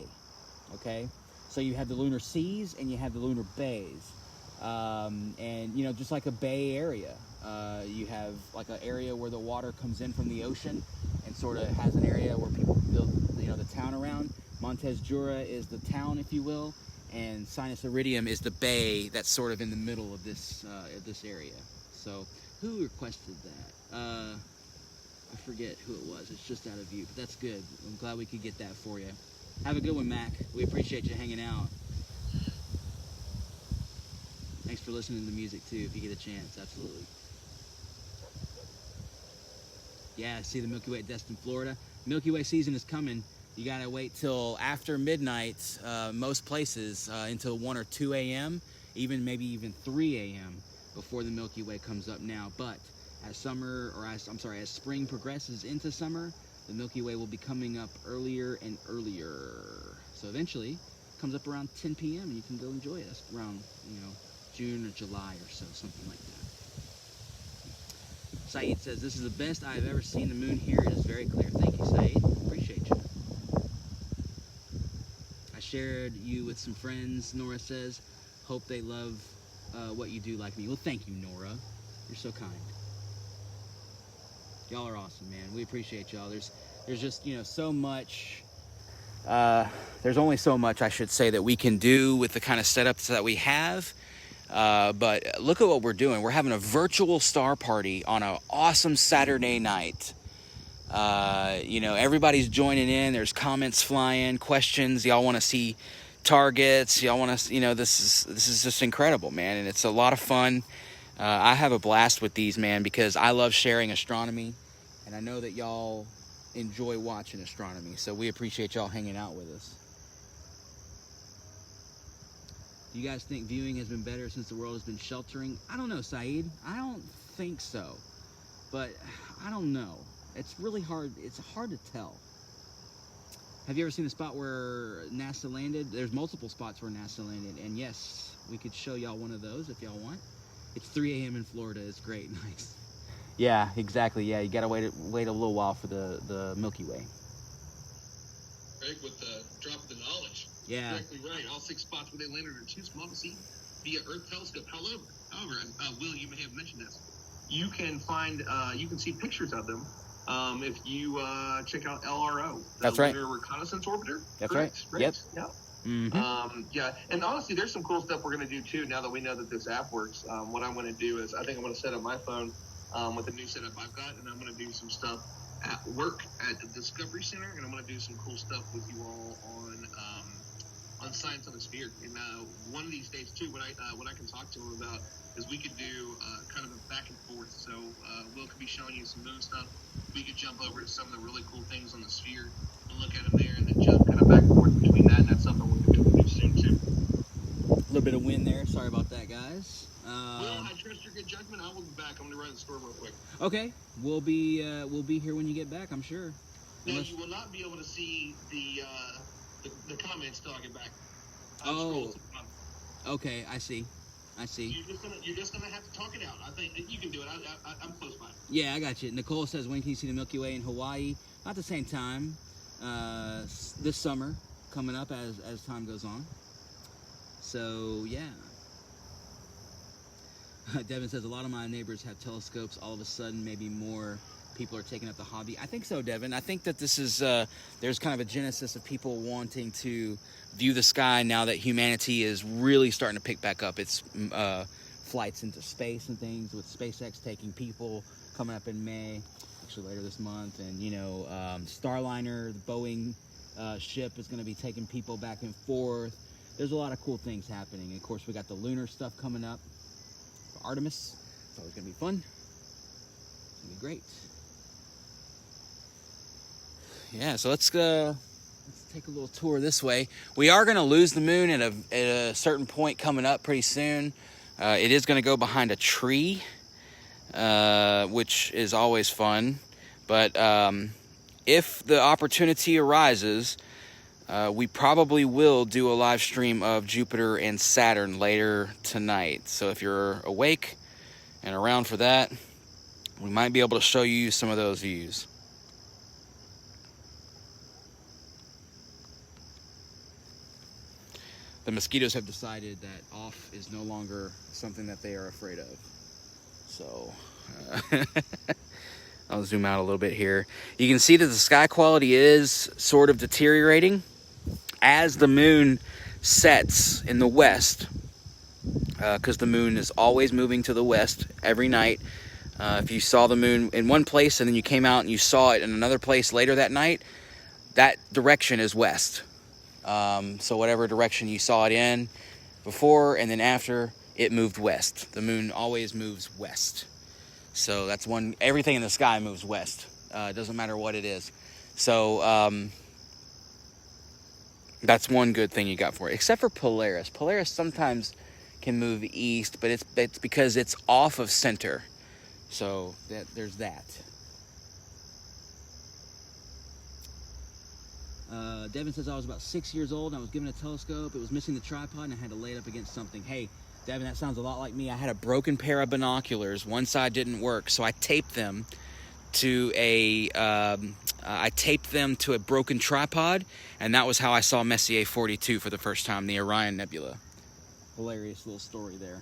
okay? So you have the lunar seas and you have the lunar bays. And, you know, just like a bay area, you have like an area where the water comes in from the ocean and sort of has an area where people build, you know, the town around. Montes Jura is the town, if you will, and Sinus Iridium is the bay that's sort of in the middle of this area. So who requested that? I forget who it was. It's just out of view, but that's good. I'm glad we could get that for you. Have a good one, Mac. We appreciate you hanging out. Thanks for listening to the music too, if you get a chance. Absolutely. Yeah, see the Milky Way at Destin, Florida. Milky Way season is coming. You gotta wait till after midnight, most places, until 1 or 2 a.m., maybe even 3 a.m. before the Milky Way comes up now. But as spring progresses into summer, the Milky Way will be coming up earlier and earlier. So eventually, it comes up around 10 p.m. and you can go enjoy it. That's around, you know, June or July or so, something like that. Saeed says, this is the best I've ever seen the moon here. It is very clear. Thank you, Saeed. Appreciate you. I shared you with some friends, Nora says. Hope they love what you do like me. Well, thank you, Nora. You're so kind. Y'all are awesome, man. We appreciate y'all. There's just, you know, so much. There's only so much, I should say, that we can do with the kind of setups that we have. But look at what we're doing. We're having a virtual star party on an awesome Saturday night. You know, everybody's joining in. There's comments flying, questions. Y'all want to see targets. Y'all want to, you know, this is just incredible, man. And it's a lot of fun. I have a blast with these, man, because I love sharing astronomy. And I know that y'all enjoy watching astronomy. So we appreciate y'all hanging out with us. Do you guys think viewing has been better since the world has been sheltering? I don't know, Saeed. I don't think so. But I don't know. It's really hard. It's hard to tell. Have you ever seen the spot where NASA landed? There's multiple spots where NASA landed. And yes, we could show y'all one of those if y'all want. It's 3 a.m. in Florida. It's great. Nice. Yeah, exactly. Yeah, you got to wait a little while for the Milky Way. Greg, with the drop of the knowledge. Yeah. Exactly right. All 6 spots where they landed are too small to see via Earth telescope. However, Will, you may have mentioned this. You can see pictures of them if you check out LRO. That's right. Lunar Reconnaissance Orbiter. That's correct? right. Yep. Yeah. Mm-hmm. Yeah, and honestly, there's some cool stuff we're going to do too. Now that we know that this app works, what I'm going to do is I think I'm going to set up my phone with the new setup I've got, and I'm going to do some stuff at work at the Discovery Center, and I'm going to do some cool stuff with you all on Science on the Sphere. And one of these days too, what I can talk to him about is we could do kind of a back and forth. So Will could be showing you some moon stuff. We could jump over to some of the really cool things on the sphere and look at them there, and then jump kind of back and forth between that. And that's something we're going to do soon too. A little bit of wind there. Sorry about that, guys. Well, I trust your good judgment. I will be back. I'm going to run to the store real quick. Okay, we'll be here when you get back, I'm sure. Now, you will not be able to see the comments till I get back. Okay, I see. You're just gonna have to talk it out. I think you can do it. I'm close by. Yeah, I got you. Nicole says, when can you see the Milky Way in Hawaii? Not the same time. This summer, coming up as time goes on. So yeah. Devin says, a lot of my neighbors have telescopes. All of a sudden, maybe more people are taking up the hobby. I think so, Devin. I think that this is, there's kind of a genesis of people wanting to view the sky now that humanity is really starting to pick back up its flights into space and things, with SpaceX taking people coming up in May, actually later this month. And, you know, Starliner, the Boeing ship, is going to be taking people back and forth. There's a lot of cool things happening. And of course, we got the lunar stuff coming up. Artemis. It's always going to be fun. It's going to be great. Yeah, so let's take a little tour this way. We are going to lose the moon at a certain point coming up pretty soon. It is going to go behind a tree. which is always fun. But if the opportunity arises, we probably will do a live stream of Jupiter and Saturn later tonight. So if you're awake and around for that, we might be able to show you some of those views. The mosquitoes have decided that off is no longer something that they are afraid of. So I'll zoom out a little bit here. You can see that the sky quality is sort of deteriorating as the moon sets in the west, because the moon is always moving to the west every night. If you saw the moon in one place and then you came out and you saw it in another place later that night, that direction is west. So whatever direction you saw it in before and then after, it moved west. The moon always moves west. So that's one, everything in the sky moves west. It doesn't matter what it is. So that's one good thing you got for it, except for Polaris. Polaris sometimes can move east, but it's because it's off of center. So there's that. Devin says, I was about 6 years old and I was given a telescope. It was missing the tripod and I had to lay it up against something. Hey, Devin, that sounds a lot like me. I had a broken pair of binoculars. One side didn't work, so I taped them to a broken tripod, and that was how I saw Messier 42 for the first time, the Orion Nebula. Hilarious little story there.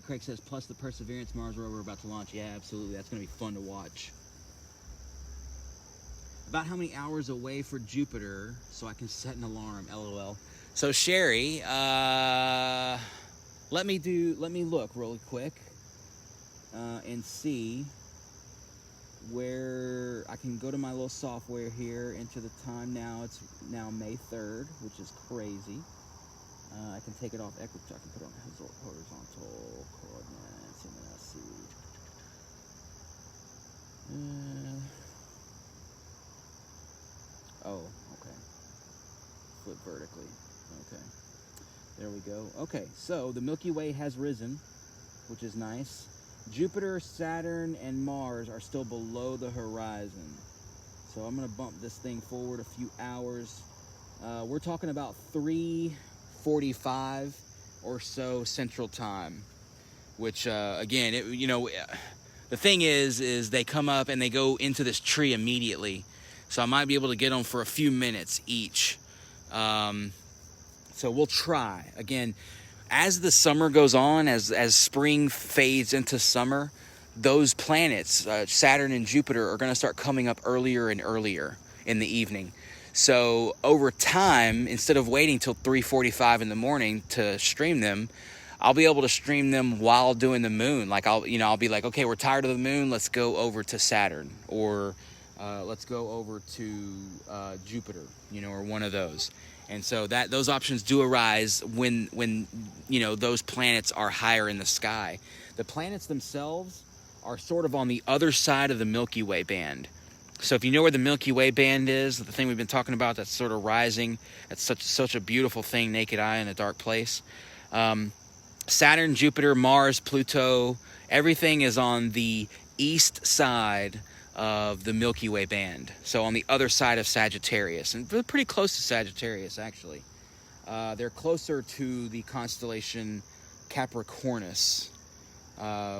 Craig says, plus the Perseverance Mars rover about to launch. Yeah, absolutely. That's going to be fun to watch. About how many hours away for Jupiter so I can set an alarm, LOL. So Sherry, let me look really quick and see where I can go to my little software here, enter the time now. It's now May 3rd, which is crazy. I can take it off equipment. I can put it on horizontal coordinates, and then I'll see. Oh, okay. Flip vertically. Okay. There we go. Okay, so the Milky Way has risen, which is nice. Jupiter, Saturn, and Mars are still below the horizon. So I'm going to bump this thing forward a few hours. We're talking about 3:45 or so Central Time, which, again, the thing is they come up and they go into this tree immediately. So I might be able to get them for a few minutes each. So we'll try. Again, as the summer goes on, as spring fades into summer, those planets, Saturn and Jupiter, are going to start coming up earlier and earlier in the evening. So over time, instead of waiting till 3:45 in the morning to stream them, I'll be able to stream them while doing the moon. Like I'll be like, okay, we're tired of the moon. Let's go over to Saturn, or let's go over to Jupiter, or one of those. And so those options do arise when those planets are higher in the sky. The planets themselves are sort of on the other side of the Milky Way band. So if you know where the Milky Way band is, the thing we've been talking about that's sort of rising, that's such a beautiful thing, naked eye in a dark place. Saturn, Jupiter, Mars, Pluto, everything is on the east side of the Milky Way band. So on the other side of Sagittarius, and they're pretty close to Sagittarius, actually. They're closer to the constellation Capricornus,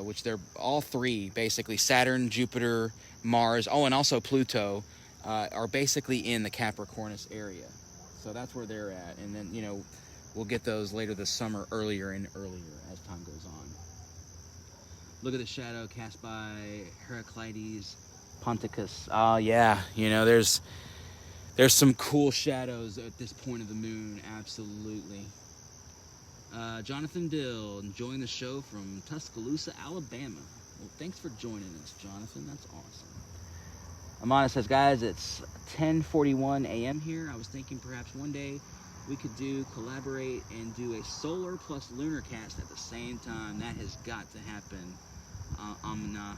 which they're all three, basically, Saturn, Jupiter, Mars, and also Pluto, are basically in the Capricornus area. So that's where they're at. And then, we'll get those later this summer, earlier and earlier as time goes on. Look at the shadow cast by Heraclides Ponticus. Oh, yeah. There's some cool shadows at this point of the moon. Absolutely. Jonathan Dill, enjoying the show from Tuscaloosa, Alabama. Well, thanks for joining us, Jonathan. That's awesome. Amanda says, guys, it's 10:41 a.m. here. I was thinking perhaps one day we could collaborate and do a solar plus lunar cast at the same time. That has got to happen. Amina.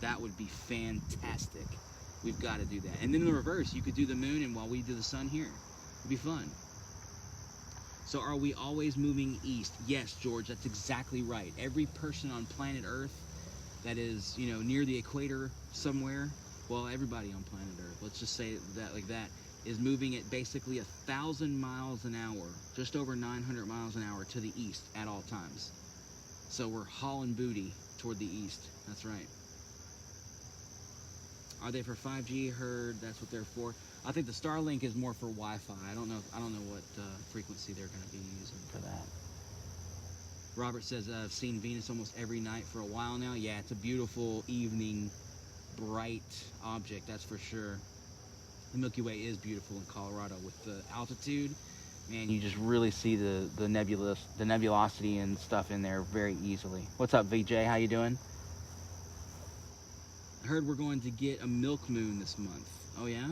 That would be fantastic. We've got to do that. And then in the reverse, you could do the moon and while we do the sun here. It'd be fun. So are we always moving east? Yes, George, that's exactly right. Every person on planet Earth that is, you know, near the equator somewhere, well, everybody on planet Earth, let's just say that like that, is moving at basically 1,000 miles an hour, just over 900 miles an hour to the east at all times. So we're hauling booty toward the east. That's right. Are they for 5G? Heard that's what they're for. I think the Starlink is more for Wi-Fi. I don't know what frequency they're going to be using for that. Robert says, I've seen Venus almost every night for a while now. Yeah, it's a beautiful evening, bright object, that's for sure. The Milky Way is beautiful in Colorado with the altitude. Man, you just really see the nebulosity and stuff in there very easily. What's up, VJ? How you doing? I heard we're going to get a milk moon this month. Oh, yeah?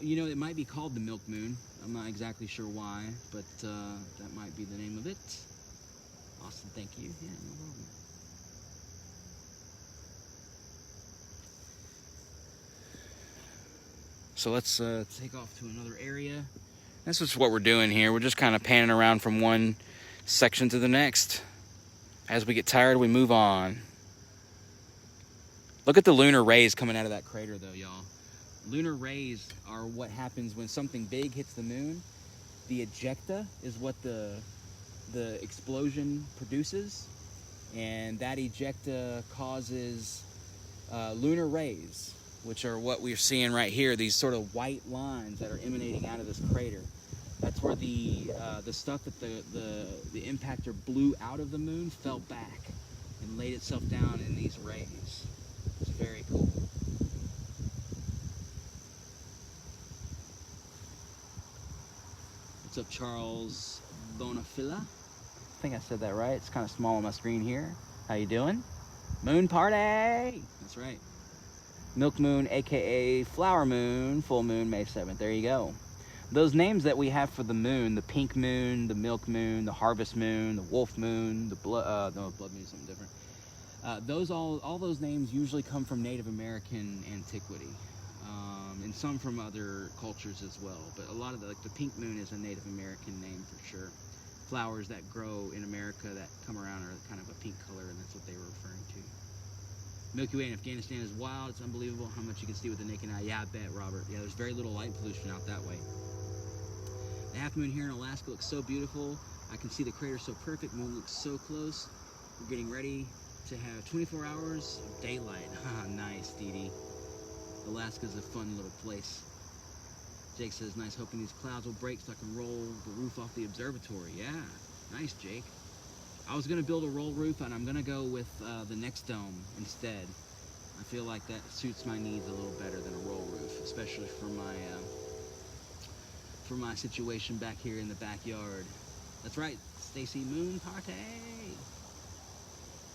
You know, it might be called the milk moon. I'm not exactly sure why, but that might be the name of it. Austin, thank you. Yeah, no problem. So let's take off to another area. That's just what we're doing here. We're just kind of panning around from one section to the next. As we get tired, we move on. Look at the lunar rays coming out of that crater, though, y'all. Lunar rays are what happens when something big hits the moon. The ejecta is what the explosion produces, and that ejecta causes lunar rays, which are what we're seeing right here, these sort of white lines that are emanating out of this crater. That's where the stuff that the impactor blew out of the moon fell back and laid itself down in these rays. It's very cool. What's up, Charles Bonafilla? I think I said that right. It's kind of small on my screen here. How you doing? Moon party! That's right. Milk moon, aka flower moon, full moon, May 7th. There you go. Those names that we have for the moon, the pink moon, the milk moon, the harvest moon, the wolf moon, the blood moon is something different. All those names usually come from Native American antiquity, and some from other cultures as well. But a lot of the pink moon is a Native American name for sure. Flowers that grow in America that come around are kind of a pink color, and that's what they were referring to. Milky Way in Afghanistan is wild. It's unbelievable how much you can see with the naked eye. Yeah, I bet, Robert. Yeah, there's very little light pollution out that way. The half moon here in Alaska looks so beautiful. I can see the crater so perfect. Moon looks so close. We're getting ready to have 24 hours of daylight. Nice, Dee. Alaska's a fun little place. Jake says, nice, hoping these clouds will break so I can roll the roof off the observatory. Yeah, nice, Jake. I was gonna build a roll roof, and I'm gonna go with the next dome instead. I feel like that suits my needs a little better than a roll roof, especially for my situation back here in the backyard. That's right, Stacy, moon party.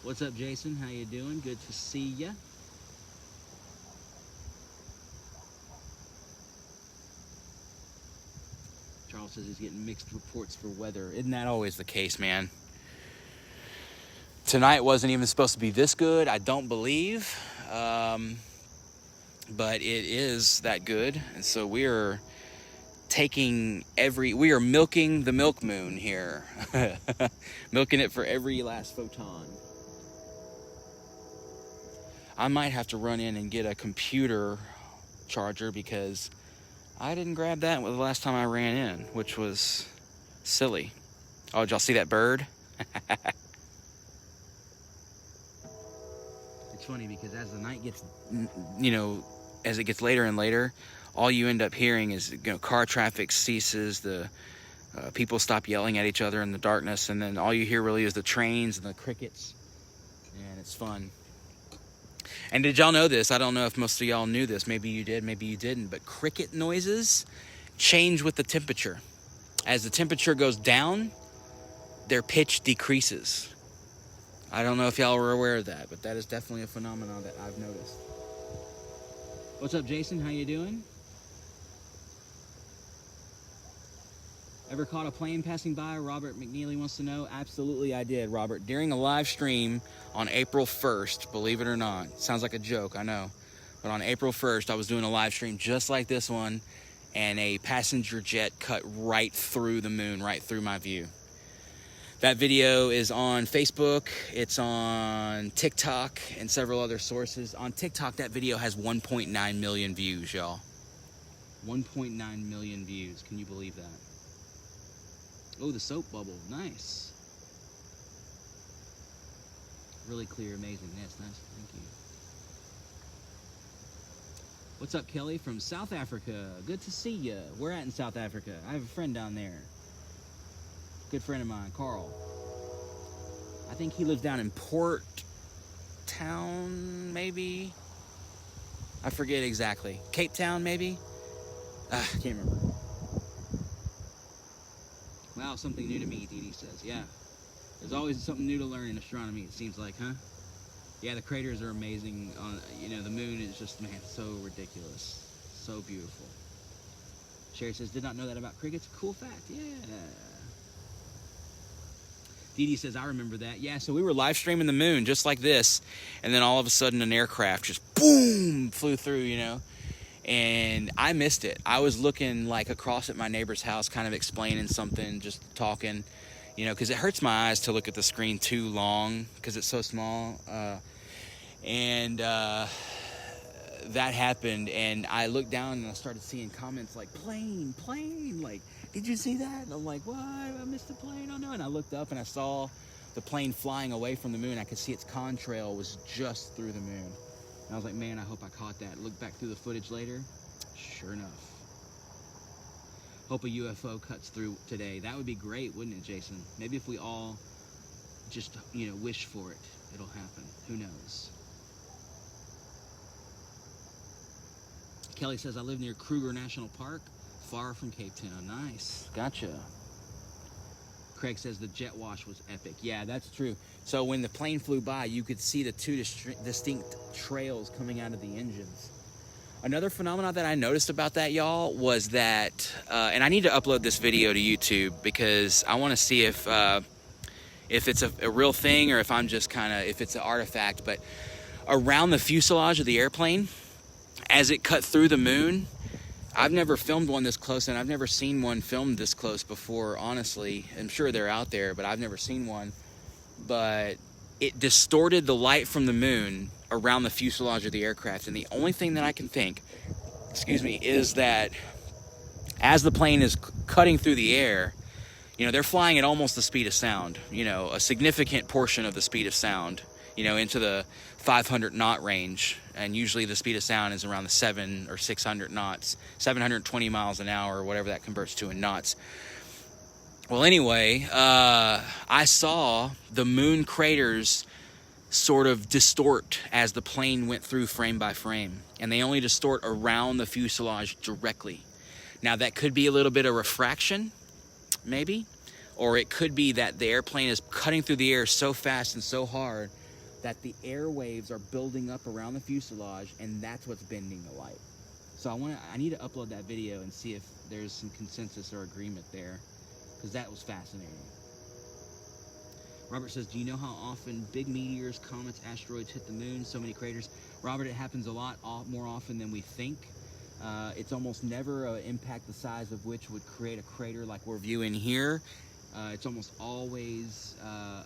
What's up, Jason? How you doing? Good to see ya. Charles says he's getting mixed reports for weather. Isn't that always the case, man? Tonight wasn't even supposed to be this good, I don't believe. But it is that good. And so we are milking the milk moon here. Milking it for every last photon. I might have to run in and get a computer charger because I didn't grab that the last time I ran in, which was silly. Oh, did y'all see that bird? It's funny because as the night gets, as it gets later and later, all you end up hearing is, car traffic ceases, the people stop yelling at each other in the darkness, and then all you hear really is the trains and the crickets, and it's fun. And did y'all know this? I don't know if most of y'all knew this. Maybe you did, maybe you didn't. But cricket noises change with the temperature. As the temperature goes down, their pitch decreases. I don't know if y'all were aware of that, but that is definitely a phenomenon that I've noticed. What's up, Jason? How you doing? Ever caught a plane passing by? Robert McNeely wants to know. Absolutely, I did, Robert. During a live stream on April 1st, believe it or not. Sounds like a joke, I know. But on April 1st, I was doing a live stream just like this one, and a passenger jet cut right through the moon, right through my view. That video is on Facebook, it's on TikTok, and several other sources. On TikTok, that video has 1.9 million views, y'all. 1.9 million views. Can you believe that? Oh, the soap bubble. Nice. Really clear, amazing. That's nice. Thank you. What's up, Kelly from South Africa? Good to see you. We're at in South Africa. I have a friend down there. Good friend of mine, Carl. I think he lives down in Port Town, maybe. I forget exactly. Cape Town, maybe. I can't remember. Wow, something new to me, Dee Dee says. Yeah, there's always something new to learn in astronomy, it seems like, huh? Yeah, the craters are amazing. You know, the moon is just, man, so ridiculous. So beautiful. Sherry says, did not know that about crickets. Cool fact, yeah. Dee Dee says, I remember that. Yeah, so we were live streaming the moon just like this, and then all of a sudden an aircraft just boom flew through, you know, and I missed it. I was looking like across at my neighbor's house, kind of explaining something, just talking, you know, because it hurts my eyes to look at the screen too long because it's so small. That happened, and I looked down and I started seeing comments like plane, like, did you see that? And I'm like, what? I missed the plane. Oh no. And I looked up and I saw the plane flying away from the moon. I could see its contrail was just through the moon. And I was like, man, I hope I caught that. Looked back through the footage later. Sure enough. Hope a UFO cuts through today. That would be great, wouldn't it, Jason? Maybe if we all just, you know, wish for it, it'll happen. Who knows? Kelly says, I live near Kruger National Park, far from Cape Town. Nice. Gotcha. Craig says the jet wash was epic. Yeah, that's true. So when the plane flew by, you could see the two distinct trails coming out of the engines. Another phenomenon that I noticed about that, y'all, was that, and I need to upload this video to YouTube because I want to see if it's a real thing or if I'm just kind of, if it's an artifact, but around the fuselage of the airplane, as it cut through the moon, I've never filmed one this close, and I've never seen one filmed this close before, honestly. I'm sure they're out there, but I've never seen one. But it distorted the light from the moon around the fuselage of the aircraft, and the only thing that I can think, is that as the plane is cutting through the air, you know, they're flying at almost the speed of sound, you know, a significant portion of the speed of sound, you know, into the 500 knot range, and usually the speed of sound is around the 700 or 600 knots, 720 miles an hour, or whatever that converts to in knots. Well, anyway, I saw the moon craters sort of distort as the plane went through frame by frame, and they only distort around the fuselage directly. Now, that could be a little bit of refraction, maybe, or it could be that the airplane is cutting through the air so fast and so hard that the airwaves are building up around the fuselage, and that's what's bending the light. So I need to upload that video and see if there's some consensus or agreement there, because that was fascinating. Robert says, do you know how often big meteors, comets, asteroids hit the moon? So many craters. Robert, it happens a lot more often than we think. It's almost never an impact the size of which would create a crater like we're viewing here. It's almost always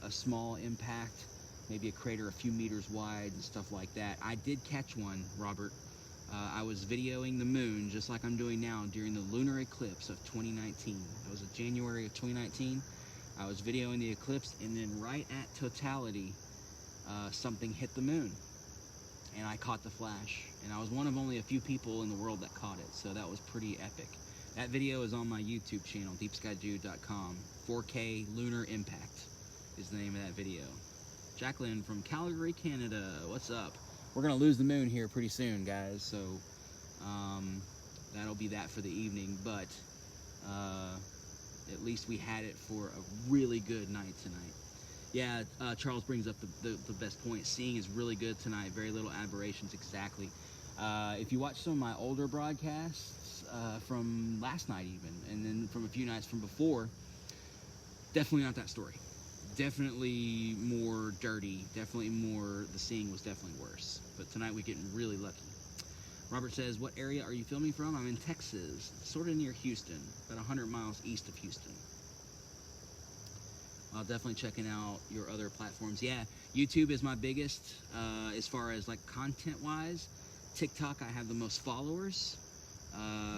a small impact, maybe a crater a few meters wide and stuff like that. I did catch one, Robert. I was videoing the moon just like I'm doing now during the lunar eclipse of 2019. It was in January of 2019. I was videoing the eclipse, and then right at totality, something hit the moon, and I caught the flash. And I was one of only a few people in the world that caught it, so that was pretty epic. That video is on my YouTube channel, deepskyjude.com. 4K Lunar Impact is the name of that video. Jacqueline from Calgary, Canada. What's up? We're gonna lose the moon here pretty soon, guys, so that'll be that for the evening, but at least we had it for a really good night tonight. Yeah, Charles brings up the best point. Seeing is really good tonight. Very little aberrations, exactly. If you watch some of my older broadcasts from last night even, and then from a few nights from before, definitely not that story. Definitely more dirty. Definitely more, the seeing was definitely worse. But tonight we're getting really lucky. Robert says, what area are you filming from? I'm in Texas, sort of near Houston, about 100 miles east of Houston. I'll definitely checking out your other platforms. Yeah, YouTube is my biggest as far as like content-wise. TikTok, I have the most followers.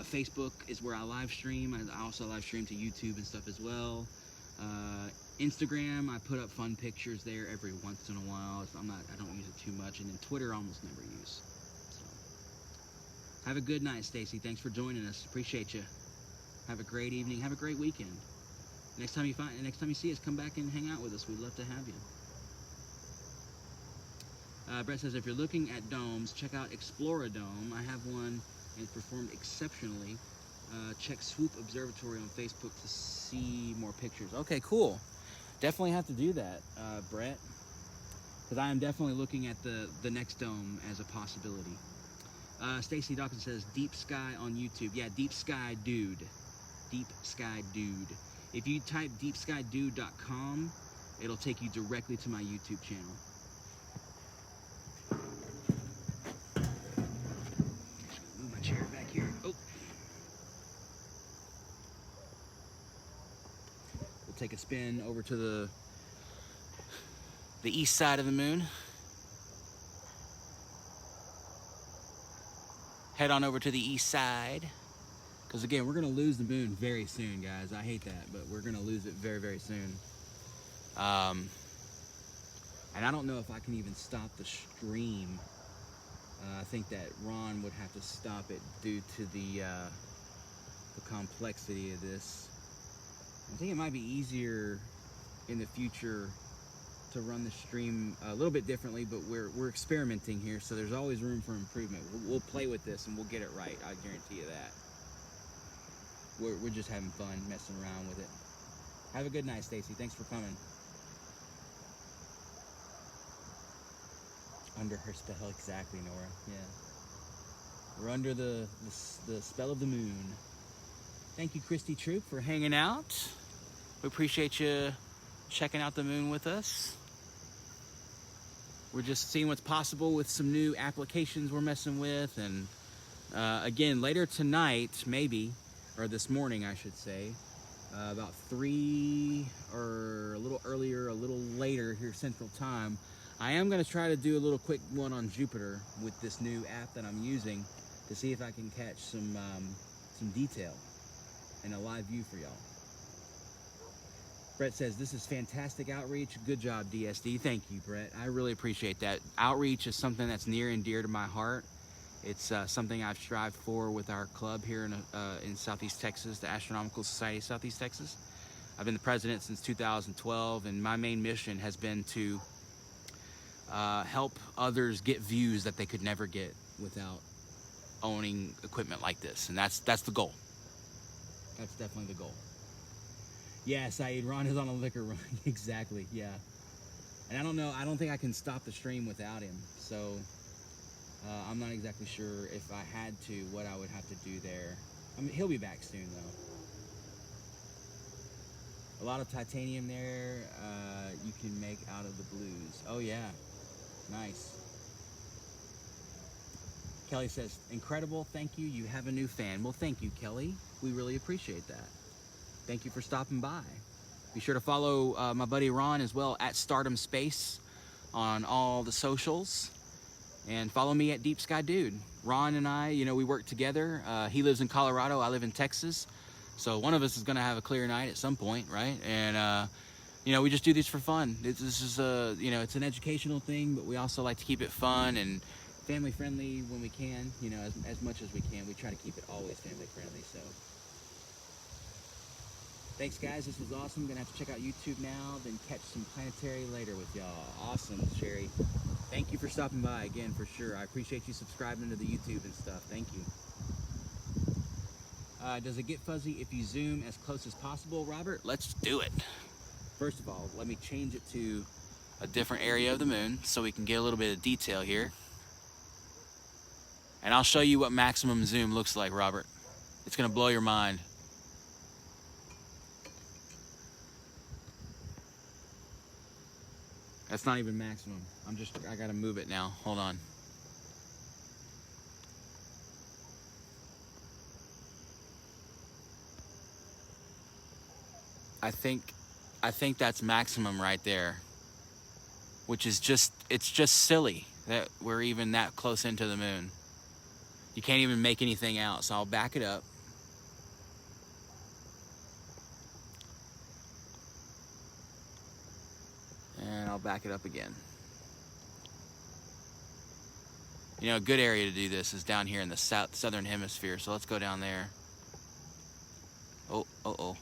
Facebook is where I live stream. I also live stream to YouTube and stuff as well. Instagram, I put up fun pictures there every once in a while. I don't use it too much, and then Twitter, I almost never use. So, have a good night, Stacy. Thanks for joining us. Appreciate you. Have a great evening. Have a great weekend. Next time you see us, come back and hang out with us. We'd love to have you. Brett says, if you're looking at domes, check out Explora Dome. I have one and it's performed exceptionally. Check Swoop Observatory on Facebook to see more pictures. Okay, cool. Definitely have to do that, Brett, because I am definitely looking at the next dome as a possibility. Stacy Dawkins says, Deep Sky on YouTube. Yeah, Deep Sky Dude. Deep Sky Dude. If you type deepskydude.com, it'll take you directly to my YouTube channel. Move my chair back here. Oh. We'll take a spin over to the east side of the moon. Head on over to the east side. Because again, we're going to lose the moon very soon, guys. I hate that, but we're going to lose it very, very soon. And I don't know if I can even stop the stream. I think that Ron would have to stop it due to the complexity of this. I think it might be easier in the future to run the stream a little bit differently, but we're experimenting here, so there's always room for improvement. We'll play with this and we'll get it right. I guarantee you that. We're just having fun messing around with it. Have a good night, Stacy. Thanks for coming. Under her spell, exactly, Nora. Yeah. We're under the spell of the moon. Thank you, Christy Troop, for hanging out. We appreciate you checking out the moon with us. We're just seeing what's possible with some new applications we're messing with. And again, later tonight, maybe, or this morning, I should say, about 3 or a little earlier, a little later here Central Time, I am going to try to do a little quick one on Jupiter with this new app that I'm using to see if I can catch some detail and a live view for y'all. Brett says, this is fantastic outreach. Good job, DSD. Thank you, Brett. I really appreciate that. Outreach is something that's near and dear to my heart. It's something I've strived for with our club here in Southeast Texas, the Astronomical Society of Southeast Texas. I've been the president since 2012, and my main mission has been to help others get views that they could never get without owning equipment like this, and that's the goal. That's definitely the goal. Yeah, Saeed, Ron is on a liquor run. Exactly, yeah. And I don't know, I don't think I can stop the stream without him, so I'm not exactly sure if I had to, what I would have to do there. I mean, he'll be back soon, though. A lot of titanium there you can make out of the blues. Oh, yeah. Nice. Kelly says, incredible, thank you. You have a new fan. Well, thank you, Kelly. We really appreciate that. Thank you for stopping by. Be sure to follow my buddy Ron as well at Stardom Space on all the socials. And follow me at Deep Sky Dude. Ron and I, you know, we work together. He lives in Colorado, I live in Texas. So one of us is gonna have a clear night at some point, right? And you know, we just do these for fun. This is you know, it's an educational thing, but we also like to keep it fun and family friendly when we can, you know, as much as we can. We try to keep it always family friendly, so. Thanks, guys. This was awesome. Gonna have to check out YouTube now, then catch some planetary later with y'all. Awesome, Sherry. Thank you for stopping by again, for sure. I appreciate you subscribing to the YouTube and stuff. Thank you. Does it get fuzzy if you zoom as close as possible, Robert? Let's do it. First of all, let me change it to a different area of the moon so we can get a little bit of detail here. And I'll show you what maximum zoom looks like, Robert. It's gonna blow your mind. That's not even maximum. I gotta move it now. Hold on. I think that's maximum right there, which is it's just silly that we're even that close into the moon. You can't even make anything out, so I'll back it up. And I'll back it up again. You know, a good area to do this is down here in the southern hemisphere, so let's go down there. Oh, uh-oh.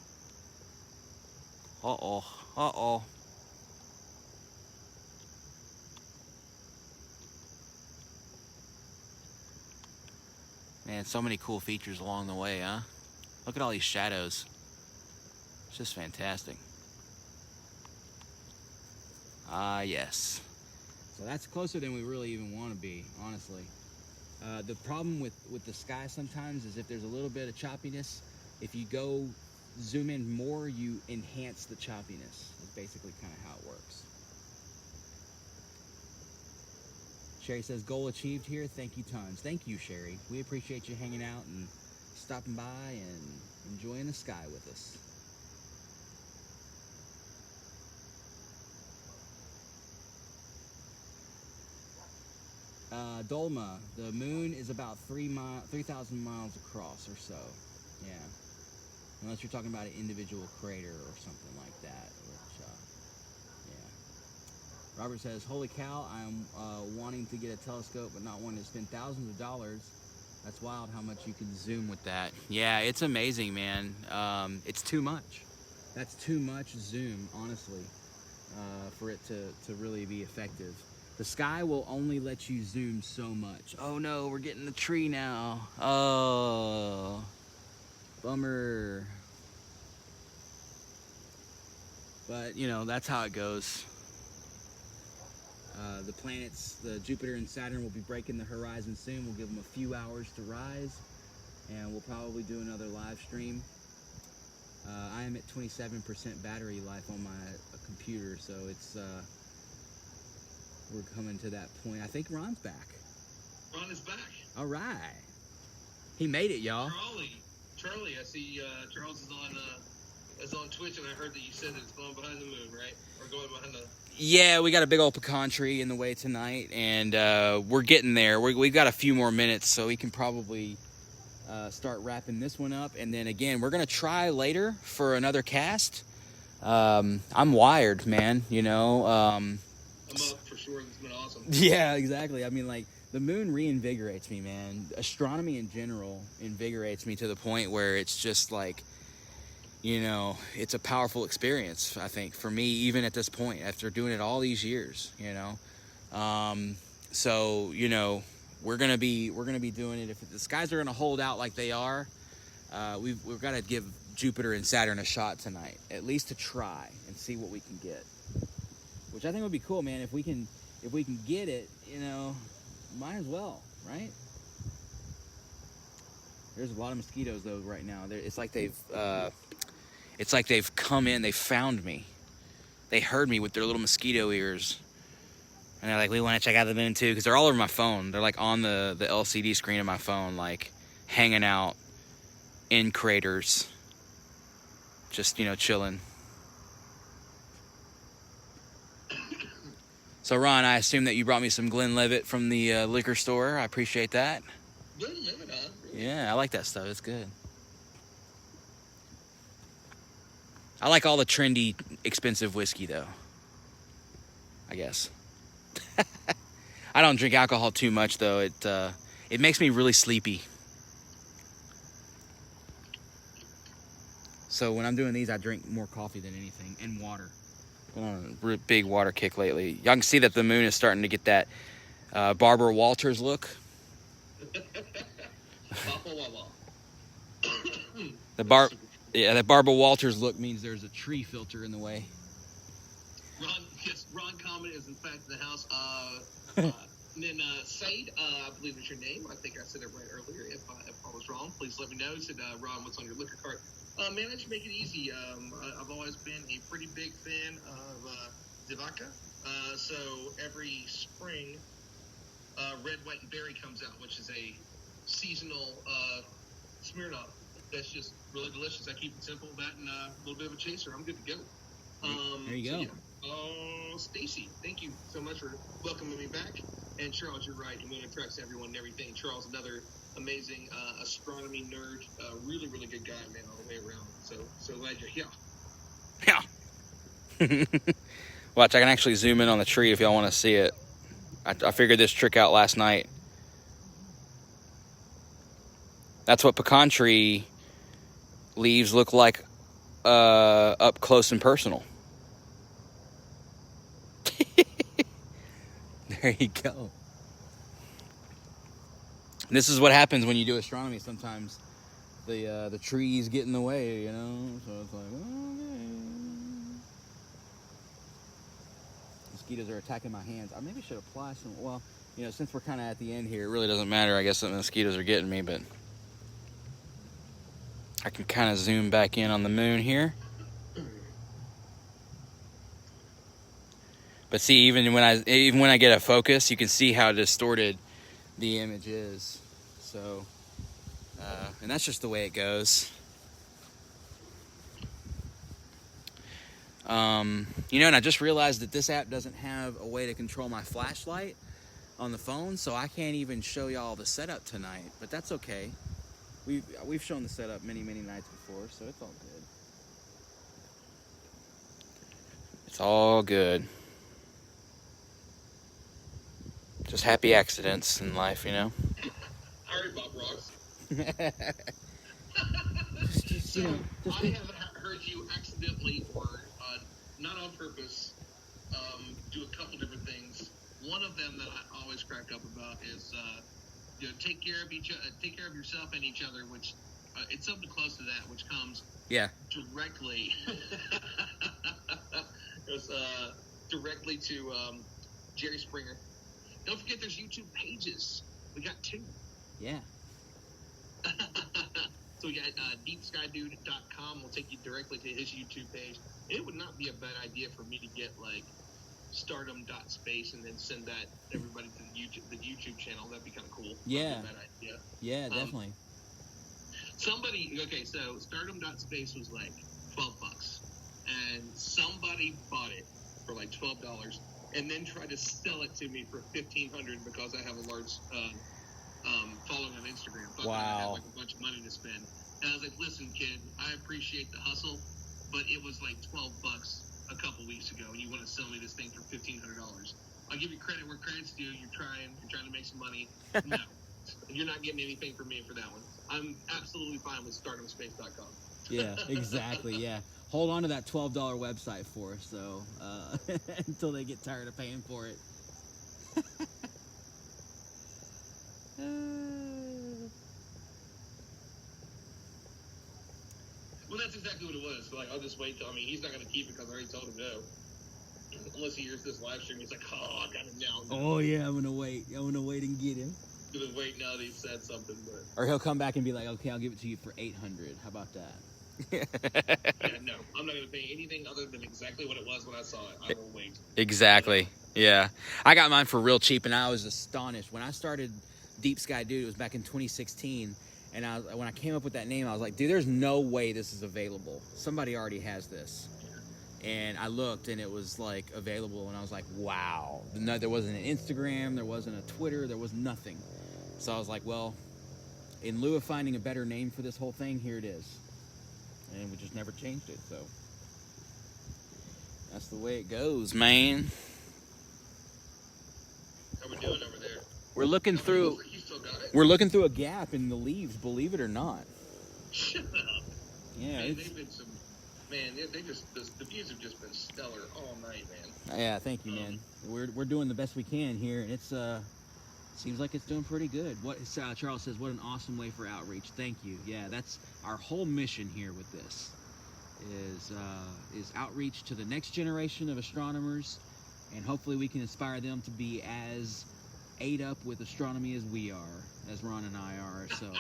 Uh-oh, uh-oh. Man, so many cool features along the way, huh? Look at all these shadows. It's just fantastic. Ah, yes. So that's closer than we really even want to be, honestly. The problem with the sky sometimes is if there's a little bit of choppiness, if you go zoom in more, you enhance the choppiness. That's basically kind of how it works. Sherry says, goal achieved here. Thank you tons. Thank you, Sherry. We appreciate you hanging out and stopping by and enjoying the sky with us. Dolma, the moon is about 3,000 miles across or so. Yeah. Unless you're talking about an individual crater or something like that. Which, yeah. Robert says, holy cow, I'm wanting to get a telescope but not wanting to spend thousands of dollars. That's wild how much you can zoom with that. Yeah, it's amazing, man. It's too much. That's too much zoom, honestly, for it to really be effective. The sky will only let you zoom so much. Oh no, we're getting the tree now. Oh, bummer. But, you know, that's how it goes. The planets, the Jupiter and Saturn, will be breaking the horizon soon. We'll give them a few hours to rise, and we'll probably do another live stream. I am at 27% battery life on my computer, so it's we're coming to that point. I think Ron's back. Ron is back. All right, he made it, y'all. Charlie, I see Charles is on Twitch, and I heard that you said that it's going behind the moon, right? Or going behind the... Yeah, we got a big old pecan tree in the way tonight, and we're getting there. We've got a few more minutes, so we can probably start wrapping this one up. And then again, we're going to try later for another cast. I'm wired, man, you know. I'm up for sure. It's been awesome. Yeah, exactly. I mean, like, the moon reinvigorates me, man. Astronomy in general invigorates me to the point where it's just like, you know, it's a powerful experience, I think, for me, even at this point, after doing it all these years, you know. So, you know, we're gonna be doing it. If the skies are gonna hold out like they are, we've got to give Jupiter and Saturn a shot tonight, at least to try and see what we can get. Which I think would be cool, man. If we can get it, you know, might as well, right? There's a lot of mosquitoes though right now. It's like they've come in. They found me. They heard me with their little mosquito ears, and they're like, "We want to check out the moon too," because they're all over my phone. They're like on the LCD screen of my phone, like hanging out in craters, just, you know, chilling. So, Ron, I assume that you brought me some Glenlivet from the liquor store. I appreciate that. Glenlivet, huh? Really? Yeah, I like that stuff. It's good. I like all the trendy, expensive whiskey, though, I guess. I don't drink alcohol too much, though. It makes me really sleepy. So when I'm doing these, I drink more coffee than anything, and water. Been on a big water kick lately. Y'all can see that the moon is starting to get that Barbara Walters look. The Barbara Walters look means there's a tree filter in the way. Ron Common is in fact in the house. And then Said, I believe is your name. I think I said it right earlier. If I was wrong, please let me know. Said Ron, what's on your liquor cart? Man, I should make it easy. I've always been a pretty big fan of Devaka. So every spring, Red, White, and Berry comes out, which is a seasonal Smirnoff that's just really delicious. I keep it simple, that and a little bit of a chaser. I'm good to go. There you go. So, yeah. Oh, Stacy, thank you so much for welcoming me back. And Charles, you're right. Moon attracts everyone and everything. Charles, another amazing astronomy nerd, really, really good guy, man, all the way around. So glad you're here. Yeah. Watch, I can actually zoom in on the tree if y'all want to see it. I figured this trick out last night. That's what pecan tree leaves look like up close and personal. There you go. This is what happens when you do astronomy. Sometimes the trees get in the way, you know. So it's like, okay. Mosquitoes are attacking my hands. I maybe should apply some. Well, you know, since we're kind of at the end here, it really doesn't matter. I guess the mosquitoes are getting me, but I can kind of zoom back in on the moon here. But see, even when I get a focus, you can see how distorted the image is. So, and that's just the way it goes. You know, and I just realized that this app doesn't have a way to control my flashlight on the phone, so I can't even show y'all the setup tonight. But that's okay. We've shown the setup many nights before, so it's all good. It's all good. Just happy accidents in life, you know. I heard Bob Ross. You know, I have heard you accidentally or not on purpose do a couple different things. One of them that I always crack up about is you know, take care of yourself and each other, which it's something close to that, which comes directly directly to Jerry Springer. Don't forget, there's YouTube pages. We got 2. Yeah. So we got deepskydude.com will take you directly to his YouTube page. It would not be a bad idea for me to get like stardom.space and then send that everybody to the YouTube channel. That'd be kind of cool. Yeah. Not a bad idea. Yeah, definitely. Okay, so stardom.space was like $12, and somebody bought it for like $12, and then tried to sell it to me for $1,500 because I have a large following on Instagram. Thought that I had like a bunch of money to spend, and I was like, "Listen, kid, I appreciate the hustle, but it was like $12 a couple weeks ago, and you want to sell me this thing for $1,500? I'll give you credit where credit's due. You're trying to make some money. No, you're not getting anything from me for that one. I'm absolutely fine with StardomSpace.com." Yeah, exactly. Yeah, hold on to that $12 website for us, so until they get tired of paying for it. Well, that's exactly what it was. So, like, I'll just wait till, I mean, he's not going to keep it because I already told him no. Unless he hears this live stream, he's like, "Oh, I got him now." Oh, yeah, I'm going to wait. I'm going to wait and get him. I'm going to wait now that he said something. But... Or he'll come back and be like, "Okay, I'll give it to you for $800. How about that?" Yeah, no, I'm not going to pay anything other than exactly what it was when I saw it. I will wait. Exactly. Yeah. I got mine for real cheap, and I was astonished. When I started Deep Sky Dude, it was back in 2016, and when I came up with that name, I was like, dude, there's no way this is available. Somebody already has this. And I looked, and it was, like, available, and I was like, wow. No, there wasn't an Instagram, there wasn't a Twitter, there was nothing. So I was like, well, in lieu of finding a better name for this whole thing, here it is. And we just never changed it, so that's the way it goes, man. How we doing over there? We're looking through. You still got it? We're looking through a gap in the leaves, believe it or not. Shut up. Yeah, Man, they've been some. Man, the views have just been stellar all night, man. Yeah, thank you, man. We're doing the best we can here, and it's seems like it's doing pretty good. Charles says, what an awesome way for outreach. Thank you. Yeah, that's our whole mission here with this. Is outreach to the next generation of astronomers, and hopefully we can inspire them to be as ate up with astronomy as we are, as Ron and I are. So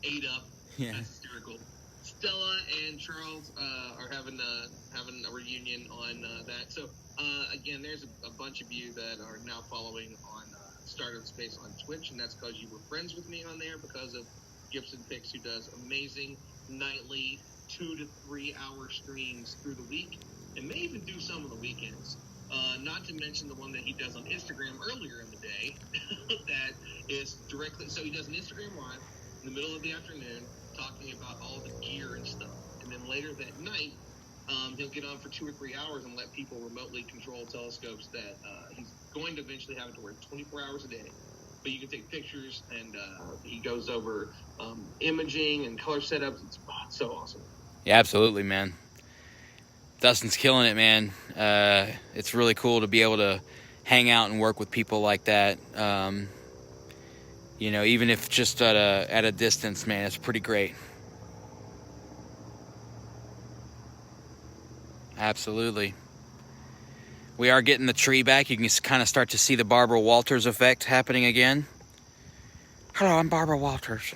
ate up. Yeah. That's hysterical. Stella and Charles are having a reunion on that. So again, there's a bunch of you that are now following on Stardom Space on Twitch, and that's because you were friends with me on there because of Gibson Picks, who does amazing nightly 2 to 3 hour streams through the week, and may even do some of the weekends. Not to mention the one that he does on Instagram earlier in the day that is directly, so he does an Instagram live in the middle of the afternoon talking about all the gear and stuff. And then later that night, he'll get on for 2 or 3 hours and let people remotely control telescopes that he's going to eventually have it to where 24 hours a day. But you can take pictures, and he goes over imaging and color setups. It's so awesome. Yeah, absolutely, man. Dustin's killing it, man. It's really cool to be able to hang out and work with people like that. You know, even if just at a distance, man, it's pretty great. Absolutely. We are getting the tree back. You can kind of start to see the Barbara Walters effect happening again. Hello, I'm Barbara Walters.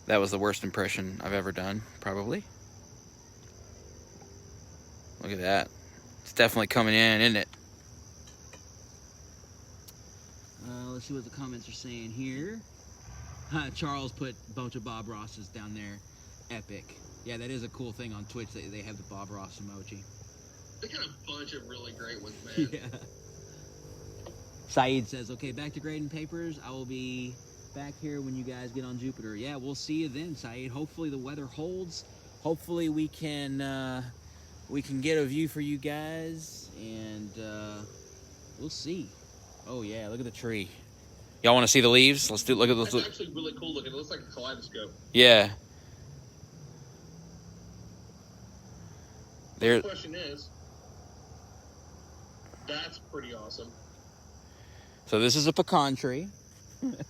That was the worst impression I've ever done, probably. Look at that. It's definitely coming in, isn't it? Let's see what the comments are saying here. Charles put a bunch of Bob Rosses down there. Epic. Yeah, that is a cool thing on Twitch. They have the Bob Ross emoji. They got a bunch of really great ones, man. Yeah. Saeed says, okay, back to grading papers. I will be back here when you guys get on Jupiter. Yeah, we'll see you then, Saeed. Hopefully the weather holds. Hopefully we can get a view for you guys, and we'll see. Oh yeah, look at the tree. Y'all want to see the leaves? Let's do. Look at those. It's actually really cool looking. It looks like a kaleidoscope. Yeah. The question is, that's pretty awesome. So this is a pecan tree. That's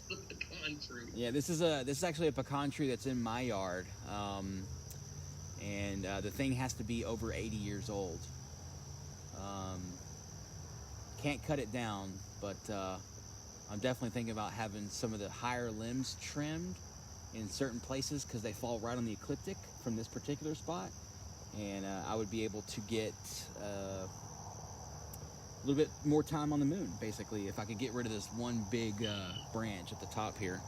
the pecan tree. Yeah, this is actually a pecan tree that's in my yard, and the thing has to be over 80 years old. Can't cut it down, but I'm definitely thinking about having some of the higher limbs trimmed in certain places because they fall right on the ecliptic from this particular spot. And I would be able to get a little bit more time on the moon, basically, if I could get rid of this one big branch at the top here.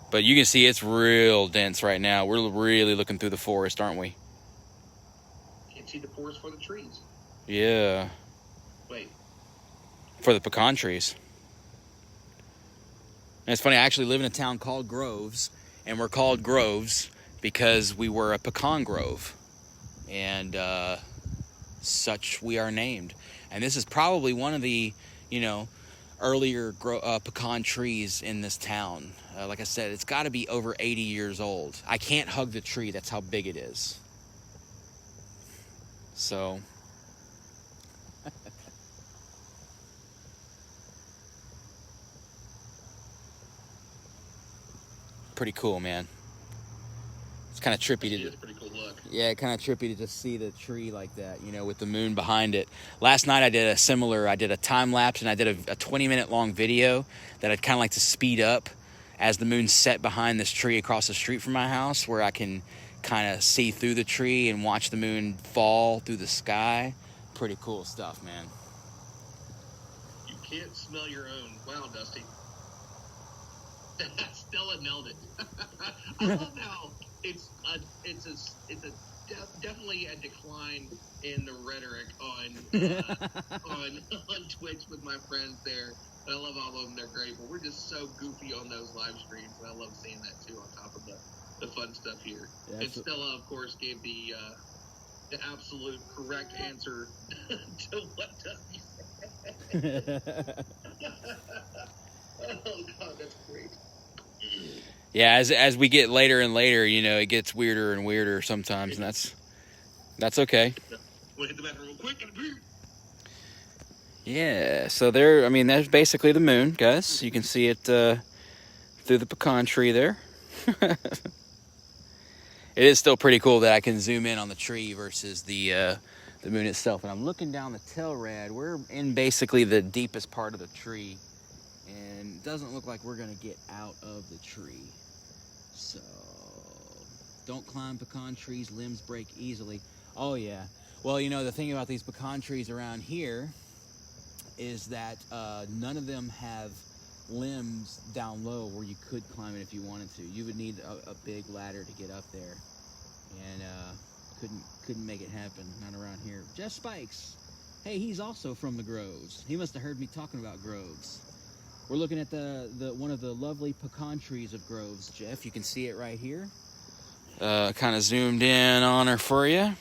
But you can see it's real dense right now. We're really looking through the forest, aren't we? Can't see the forest for the trees. Yeah. Wait. For the pecan trees. And it's funny, I actually live in a town called Groves, and we're called Groves because we were a pecan grove. And such we are named. And this is probably one of the, earlier pecan trees in this town. Like I said, it's got to be over 80 years old. I can't hug the tree. That's how big it is. So. Pretty cool, man. It's kind of trippy It's a pretty cool look. Yeah, kind of trippy to just see the tree like that, with the moon behind it. Last night I did a time lapse, and I did a 20-minute long video that I'd kind of like to speed up as the moon set behind this tree across the street from my house, where I can kind of see through the tree and watch the moon fall through the sky. Pretty cool stuff, man. You can't smell your own. Wow, Dusty. Stella nailed it. I love how it's definitely a decline in the rhetoric on Twitch with my friends there. I love all of them; they're great. But we're just so goofy on those live streams, and I love seeing that too. On top of the fun stuff here, yeah, and Stella, of course, gave the absolute correct answer to what Dusty said. Oh God, that's great. Yeah, as we get later and later, it gets weirder and weirder sometimes, and that's okay. We'll hit the bathroom real quick and yeah, so there's basically the moon, guys. You can see it through the pecan tree there. It is still pretty cool that I can zoom in on the tree versus the moon itself. And I'm looking down the tail rad. We're in basically the deepest part of the tree. And it doesn't look like we're going to get out of the tree. So, don't climb pecan trees, limbs break easily. Oh, yeah. Well, the thing about these pecan trees around here is that none of them have limbs down low where you could climb it if you wanted to. You would need a big ladder to get up there, and couldn't make it happen. Not around here. Jeff Spikes, hey, he's also from the Groves. He must have heard me talking about Groves. We're looking at the one of the lovely pecan trees of Groves, Jeff. You can see it right here. Kind of zoomed in on her for you.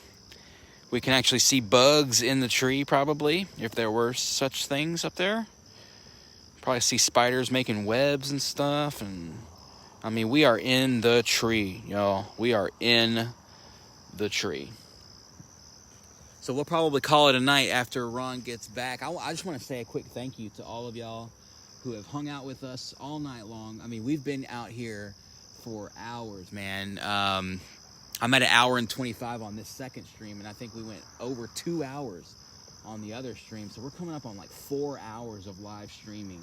We can actually see bugs in the tree, probably, if there were such things up there. Probably see spiders making webs and stuff. And I mean, we are in the tree, y'all. We are in the tree. So we'll probably call it a night after Ron gets back. I just want to say a quick thank you to all of y'all who have hung out with us all night long. I mean, we've been out here for hours, man. I'm at 1 hour and 25 on this second stream, and I think we went over 2 hours on the other stream. So we're coming up on like 4 hours of live streaming.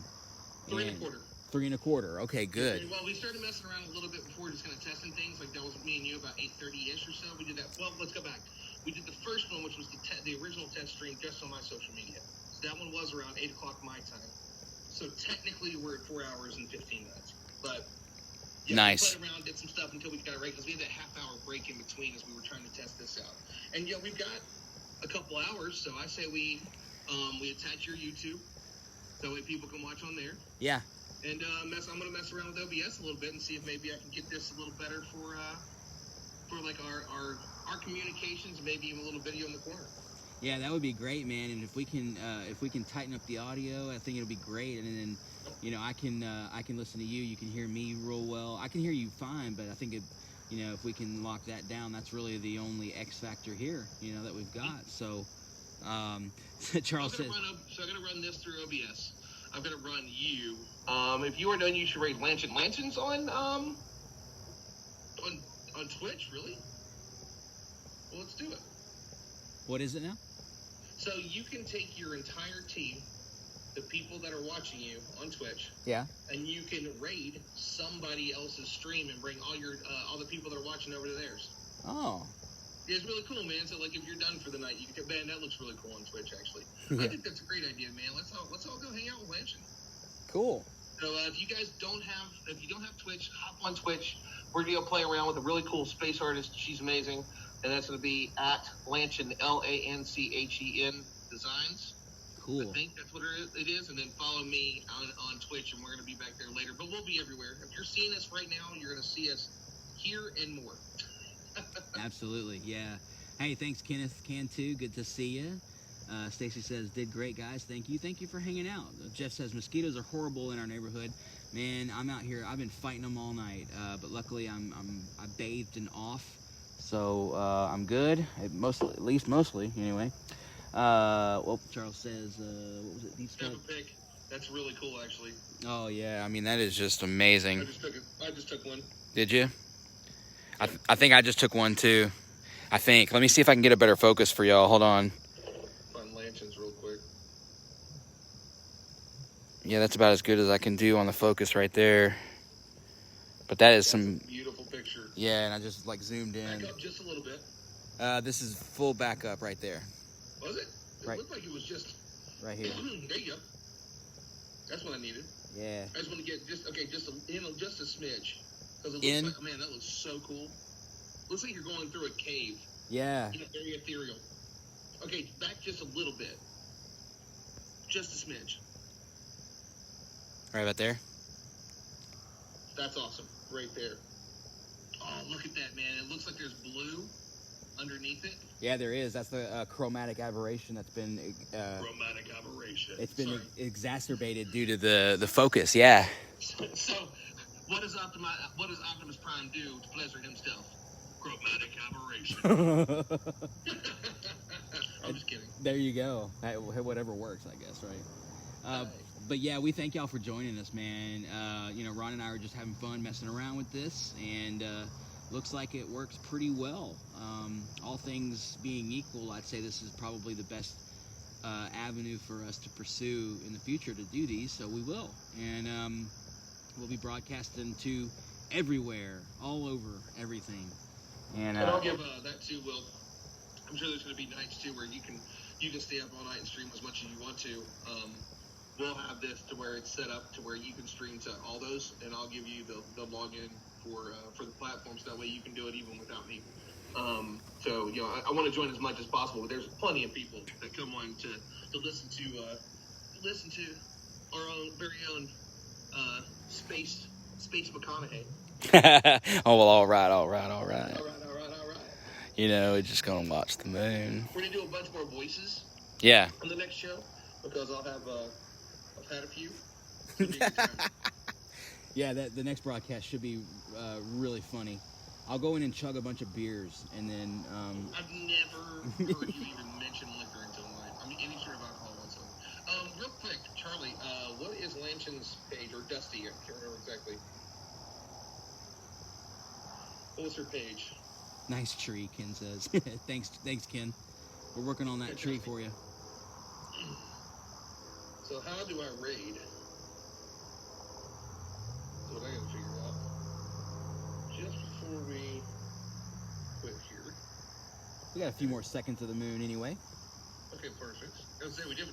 3 1/4. 3 1/4. Okay, good. Well, we started messing around a little bit before, just kind of testing things. Like that was me and you about 8:30ish or so. We did that. Well, let's go back. We did the first one, which was the original test stream, just on my social media. So that one was around 8 o'clock my time. So technically, we're at 4 hours and 15 minutes. But yeah, nice. We played around, did some stuff until we got it right, because we had that half-hour break in between as we were trying to test this out. And yeah, we've got a couple hours, so I say we attach your YouTube, that way people can watch on there. Yeah. And I'm gonna mess around with OBS a little bit and see if maybe I can get this a little better for like our communications, maybe even a little video in the corner. Yeah, that would be great, man. And if we can tighten up the audio, I think it'll be great. And then, you know, I can listen to you. You can hear me real well. I can hear you fine, but I think if we can lock that down, that's really the only X factor here, that we've got. So, Charles says. So I'm gonna run this through OBS. I'm gonna run you. If you are done, you should raid Lanchins on Twitch. Really? Well, let's do it. What is it now? So you can take your entire team, the people that are watching you on Twitch, yeah, and you can raid somebody else's stream and bring all the people that are watching over to theirs. Oh, it's really cool, man. So like, if you're done for the night, you can. Man, that looks really cool on Twitch, actually. Yeah. I think that's a great idea, man. Let's all go hang out with Lanchin. Cool. So if you don't have Twitch, hop on Twitch. We're gonna play around with a really cool space artist. She's amazing. And that's going to be at Lanchin, Lanchen Designs. Cool. I think that's what it is. And then follow me on Twitch, and we're going to be back there later. But we'll be everywhere. If you're seeing us right now, you're going to see us here and more. Absolutely, yeah. Hey, thanks, Kenneth Cantu. Good to see you. Stacy says, did great, guys. Thank you. Thank you for hanging out. Jeff says, mosquitoes are horrible in our neighborhood. Man, I'm out here. I've been fighting them all night. But luckily, I bathed and off. So I'm good, at least mostly, anyway. Well, Charles says, what was it? Have a pick. That's really cool, actually. Oh yeah, I mean that is just amazing. I just took one. Did you? I think I just took one too. I think. Let me see if I can get a better focus for y'all. Hold on. Find Lanchins real quick. Yeah, that's about as good as I can do on the focus right there. But that is some beautiful picture. Yeah, and I just like zoomed in. Back up just a little bit. This is full backup right there. Was it? Right. Looked like it was just right here. There you go. That's what I needed. Yeah. I just want to get just a smidge. Because it looks like, man, that looks so cool. Looks like you're going through a cave. Yeah. Very ethereal. Okay, back just a little bit. Just a smidge. Right about there. That's awesome. Right there. Oh, look at that, man. It looks like there's blue underneath it. Yeah, there is. That's the chromatic aberration that's been... chromatic aberration. It's been exacerbated due to the focus, yeah. So, what does Optimus Prime do to pleasure himself? Chromatic aberration. I'm just kidding. There you go. Whatever works, I guess, right? But yeah, we thank y'all for joining us, man. Ron and I are just having fun messing around with this, and looks like it works pretty well. All things being equal, I'd say this is probably the best avenue for us to pursue in the future to do these, so we will. And we'll be broadcasting to everywhere, all over everything. And I'll give that too, Will. I'm sure there's going to be nights too where you can stay up all night and stream as much as you want to. we'll have this to where it's set up to where you can stream to all those, and I'll give you the login for the platform, so that way you can do it even without me. So I want to join as much as possible. But there's plenty of people that come on to listen to our own very own Space McConaughey. Oh, well, all right. All right. We're just gonna watch the moon. We're gonna do a bunch more voices. Yeah. On the next show, because I've had a few. Yeah, the next broadcast should be really funny. I'll go in and chug a bunch of beers, and then... I've never heard you even mention liquor until now. I mean, any sort of alcohol whatsoever. Real quick, Charlie, what is Lanchin's page, or Dusty? I can't remember exactly. What was her page? Nice tree, Ken says. Thanks, Ken. We're working on that tree for you. So how do I raid? That's what I gotta figure out. Just before we quit here. We got a few more seconds of the moon anyway. Okay, perfect. I was saying we got a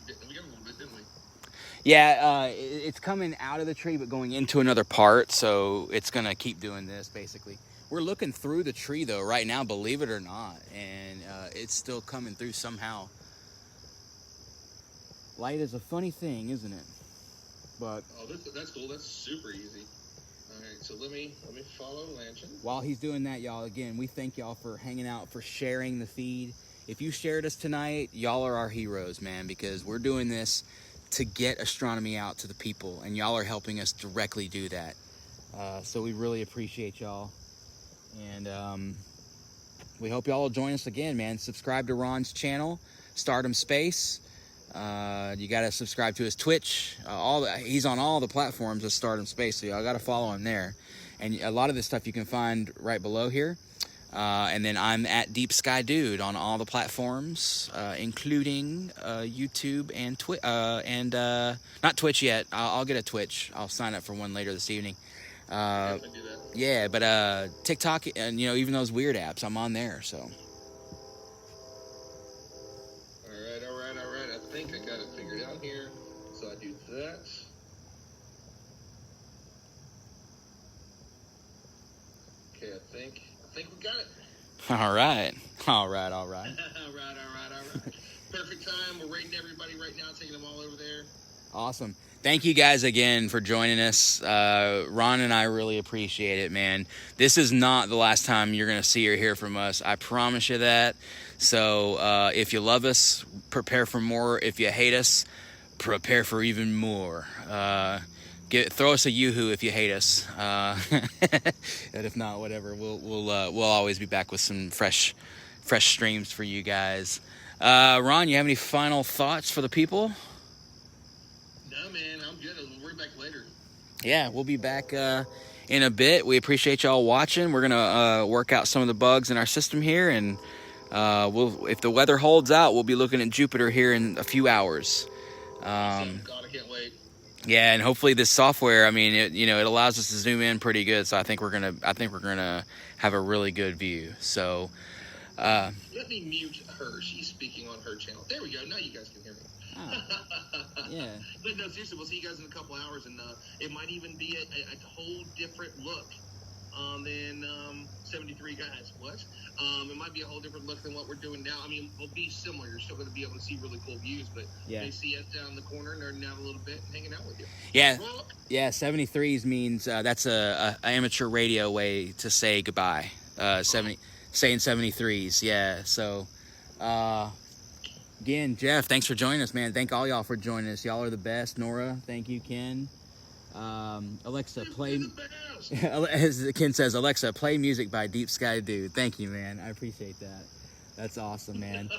little bit, didn't we? Yeah, it's coming out of the tree but going into another part, so it's gonna keep doing this basically. We're looking through the tree though right now, believe it or not, and it's still coming through somehow. Light is a funny thing, isn't it? But that's cool. That's super easy. All right, so let me follow Lanchin. While he's doing that, y'all, again, we thank y'all for hanging out, for sharing the feed. If you shared us tonight, y'all are our heroes, man, because we're doing this to get astronomy out to the people, and y'all are helping us directly do that. So we really appreciate y'all, and we hope y'all will join us again, man. Subscribe to Ron's channel, Stardom Space. You gotta subscribe to his Twitch. He's on all the platforms of Stardom Space, so y'all gotta follow him there. And a lot of this stuff you can find right below here. And then I'm at Deep Sky Dude on all the platforms, including YouTube and Twitch. Not Twitch yet. I'll get a Twitch. I'll sign up for one later this evening. Yeah, but TikTok and even those weird apps, I'm on there. So. I think I got it figured out here. So I do that. Okay, I think we got it. All right. Perfect time. We're rating everybody right now, taking them all over there. Awesome. Thank you guys again for joining us. Ron and I really appreciate it, man. This is not the last time you're going to see or hear from us. I promise you that. So if you love us, prepare for more. If you hate us, prepare for even more. Throw us a yoo-hoo if you hate us. And if not, whatever. We'll always be back with some fresh streams for you guys. Ron, you have any final thoughts for the people? No, man, I'm good. We'll be back later. Yeah, we'll be back in a bit. We appreciate y'all watching. We're gonna work out some of the bugs in our system here, and if the weather holds out, we'll be looking at Jupiter here in a few hours. God, I can't wait. Yeah, and hopefully this software, I mean, it allows us to zoom in pretty good. So I think we're gonna have a really good view. So let me mute her. She's speaking on her channel. There we go. Now you guys can hear me. Yeah. But no, seriously, we'll see you guys in a couple hours, and it might even be a whole different look than 73 guys. What? It might be a whole different look than what we're doing now. I mean, we'll be similar. You're still going to be able to see really cool views, but they see us down in the corner, nerding out a little bit, and hanging out with you. Yeah. Yeah, 73s means that's a amateur radio way to say goodbye. Saying 73s, yeah. So, again, Jeff, thanks for joining us, man. Thank all y'all for joining us. Y'all are the best. Nora, thank you, Ken. Alexa, play. As Ken says, Alexa, play music by Deep Sky Dude. Thank you, man. I appreciate that. That's awesome, man.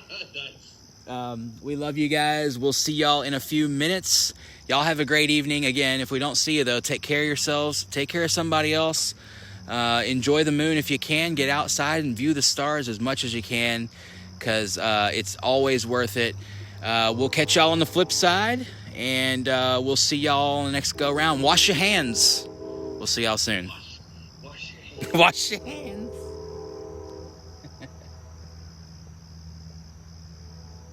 Nice. We love you guys. We'll see y'all in a few minutes. Y'all have a great evening. Again, if we don't see you, though, take care of yourselves. Take care of somebody else. Enjoy the moon if you can. Get outside and view the stars as much as you can, because it's always worth it. We'll catch y'all on the flip side, and we'll see y'all on the next go-round. Wash your hands. We'll see y'all soon. Wash your hands. Wash your hands.